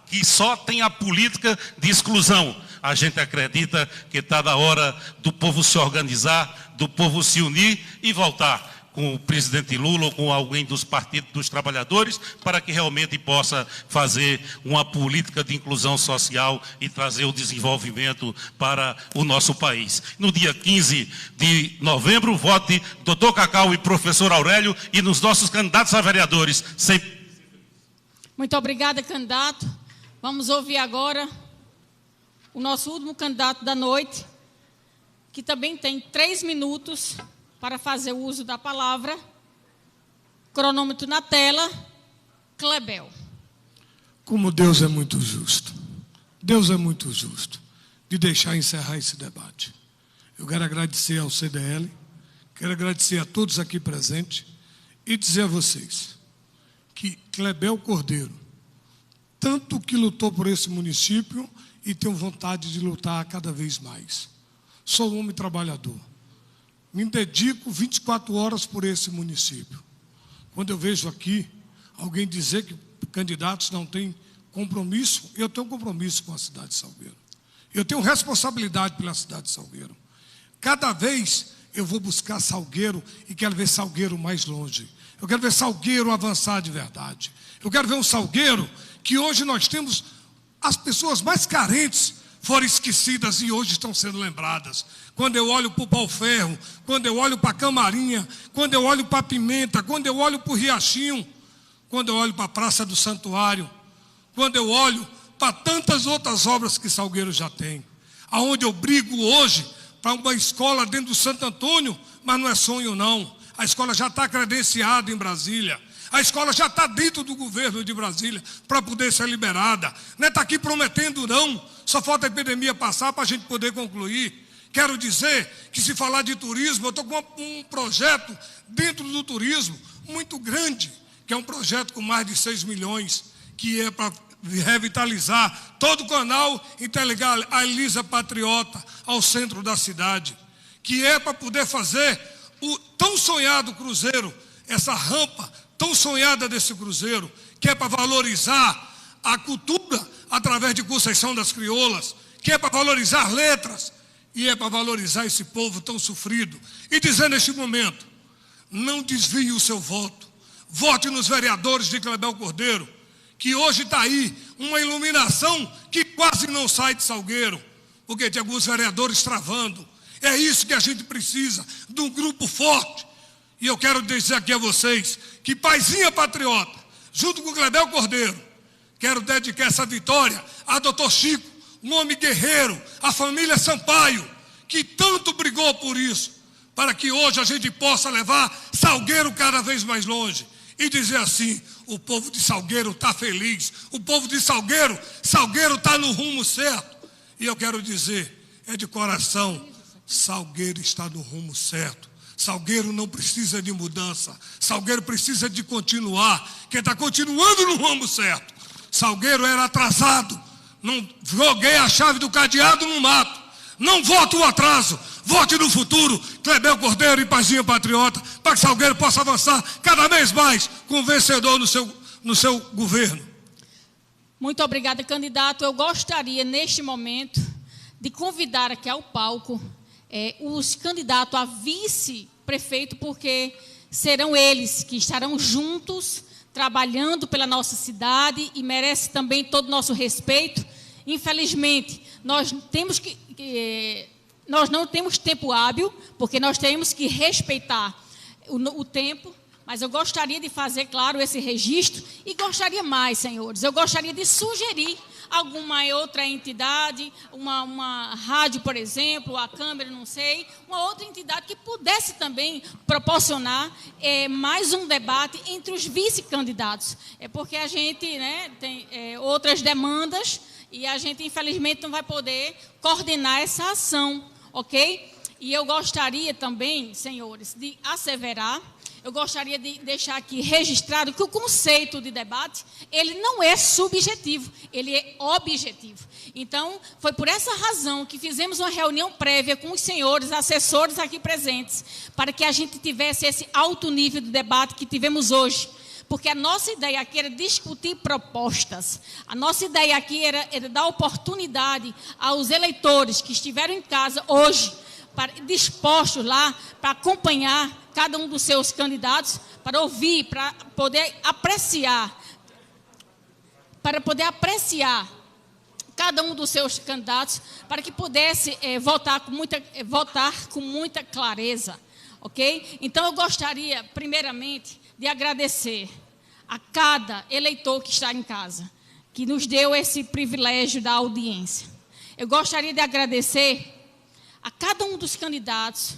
que só tem a política de exclusão, a gente acredita que está na hora do povo se organizar, do povo se unir e voltar com o presidente Lula ou com alguém dos partidos dos trabalhadores, para que realmente possa fazer uma política de inclusão social e trazer o desenvolvimento para o nosso país. No dia 15 de novembro, vote Dr. Cacau e professor Aurélio e nos nossos candidatos a vereadores. Muito obrigada, candidato. Vamos ouvir agora o nosso último candidato da noite, que também tem 3 minutos para fazer o uso da palavra. Cronômetro na tela. Clebel. Como Deus é muito justo. Deus é muito justo de deixar encerrar esse debate. Eu quero agradecer ao CDL, quero agradecer a todos aqui presentes e dizer a vocês que Clebel Cordeiro, tanto que lutou por esse município e tenho vontade de lutar cada vez mais. Sou um homem trabalhador. Me dedico 24 horas por esse município. Quando eu vejo aqui alguém dizer que candidatos não têm compromisso, eu tenho compromisso com a cidade de Salgueiro. Eu tenho responsabilidade pela cidade de Salgueiro. Cada vez eu vou buscar Salgueiro e quero ver Salgueiro mais longe. Eu quero ver Salgueiro avançar de verdade. Eu quero ver um Salgueiro que hoje nós temos as pessoas mais carentes foram esquecidas e hoje estão sendo lembradas. Quando eu olho para o Pau-Ferro, quando eu olho para a Camarinha, quando eu olho para a Pimenta, quando eu olho para o Riachinho, quando eu olho para a Praça do Santuário, quando eu olho para tantas outras obras que Salgueiro já tem. Aonde eu brigo hoje para uma escola dentro do Santo Antônio, mas não é sonho não. A escola já está credenciada em Brasília. A escola já está dentro do governo de Brasília para poder ser liberada. Não está aqui prometendo não. Só falta a epidemia passar para a gente poder concluir. Quero dizer que se falar de turismo, eu estou com um projeto dentro do turismo muito grande, que é um projeto com mais de 6 milhões, que é para revitalizar todo o canal e interligar a Elisa Patriota ao centro da cidade, que é para poder fazer o tão sonhado cruzeiro, essa rampa tão sonhada desse cruzeiro, que é para valorizar a cultura através de Conceição das Crioulas, que é para valorizar letras, e é para valorizar esse povo tão sofrido. E dizer neste momento, não desvie o seu voto, vote nos vereadores de Clebel Cordeiro, que hoje está aí uma iluminação que quase não sai de Salgueiro, porque tem alguns vereadores travando. É isso que a gente precisa, de um grupo forte. E eu quero dizer aqui a vocês que Paizinha Patriota, junto com Clebel Cordeiro, quero dedicar essa vitória a Dr. Chico, um homem guerreiro, a família Sampaio, que tanto brigou por isso, para que hoje a gente possa levar Salgueiro cada vez mais longe. e dizer assim: o povo de Salgueiro está feliz, o povo de Salgueiro está no rumo certo. E eu quero dizer, é de coração, Salgueiro está no rumo certo. Salgueiro não precisa de mudança, Salgueiro precisa de continuar, que está continuando no rumo certo. Salgueiro era atrasado, não joguei a chave do cadeado no mato. Não vote o atraso, vote no futuro. Clebel Cordeiro e Pazinha Patriota, para que Salgueiro possa avançar cada vez mais com o vencedor no seu governo. Muito obrigada, candidato. Eu gostaria, neste momento, de convidar aqui ao palco os candidatos a vice-prefeito, porque serão eles que estarão juntos, trabalhando pela nossa cidade e merece também todo o nosso respeito. Infelizmente, nós não temos tempo hábil, porque nós temos que respeitar o tempo, mas eu gostaria de fazer, claro, esse registro, e gostaria mais, senhores, eu gostaria de sugerir alguma outra entidade, uma rádio, por exemplo, a Câmara, não sei, uma outra entidade que pudesse também proporcionar mais um debate entre os vice-candidatos. É porque a gente tem outras demandas e a gente, infelizmente, não vai poder coordenar essa ação, ok? E eu gostaria também, senhores, de asseverar, eu gostaria de deixar aqui registrado que o conceito de debate, ele não é subjetivo, ele é objetivo. Então, foi por essa razão que fizemos uma reunião prévia com os senhores assessores aqui presentes, para que a gente tivesse esse alto nível de debate que tivemos hoje. Porque a nossa ideia aqui era discutir propostas. A nossa ideia aqui era dar oportunidade aos eleitores que estiveram em casa hoje, dispostos lá para acompanhar cada um dos seus candidatos, para ouvir, para poder apreciar cada um dos seus candidatos, para que pudesse votar com muita clareza, ok? Então, eu gostaria, primeiramente, de agradecer a cada eleitor que está em casa, que nos deu esse privilégio da audiência. Eu gostaria de agradecer a cada um dos candidatos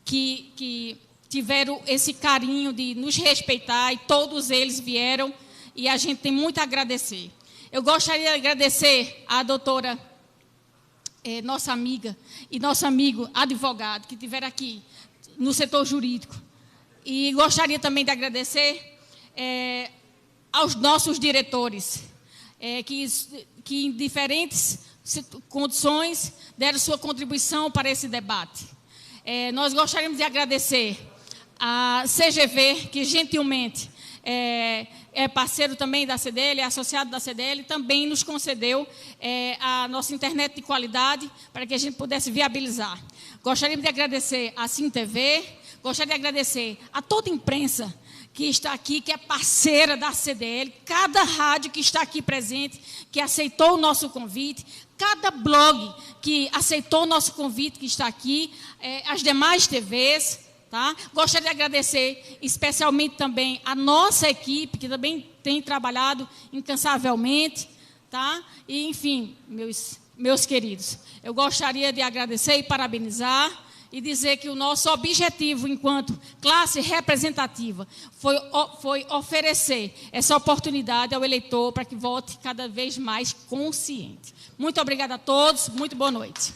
que tiveram esse carinho de nos respeitar, e todos eles vieram, e a gente tem muito a agradecer. Eu gostaria de agradecer à doutora, nossa amiga, e nosso amigo advogado, que estiveram aqui no setor jurídico. E gostaria também de agradecer aos nossos diretores, que em diferentes condições deram sua contribuição para esse debate. Nós gostaríamos de agradecer a CGV, que gentilmente é parceiro também da CDL, é associado da CDL, também nos concedeu a nossa internet de qualidade para que a gente pudesse viabilizar. Gostaríamos de agradecer a Sim TV, gostaria de agradecer a toda a imprensa que está aqui, que é parceira da CDL, cada rádio que está aqui presente, que aceitou o nosso convite, cada blog que aceitou o nosso convite, que está aqui, as demais TVs, tá? Gostaria de agradecer especialmente também a nossa equipe, que também tem trabalhado incansavelmente, tá? E, enfim, meus queridos, eu gostaria de agradecer e parabenizar, e dizer que o nosso objetivo enquanto classe representativa foi oferecer essa oportunidade ao eleitor para que vote cada vez mais consciente. Muito obrigada a todos, muito boa noite.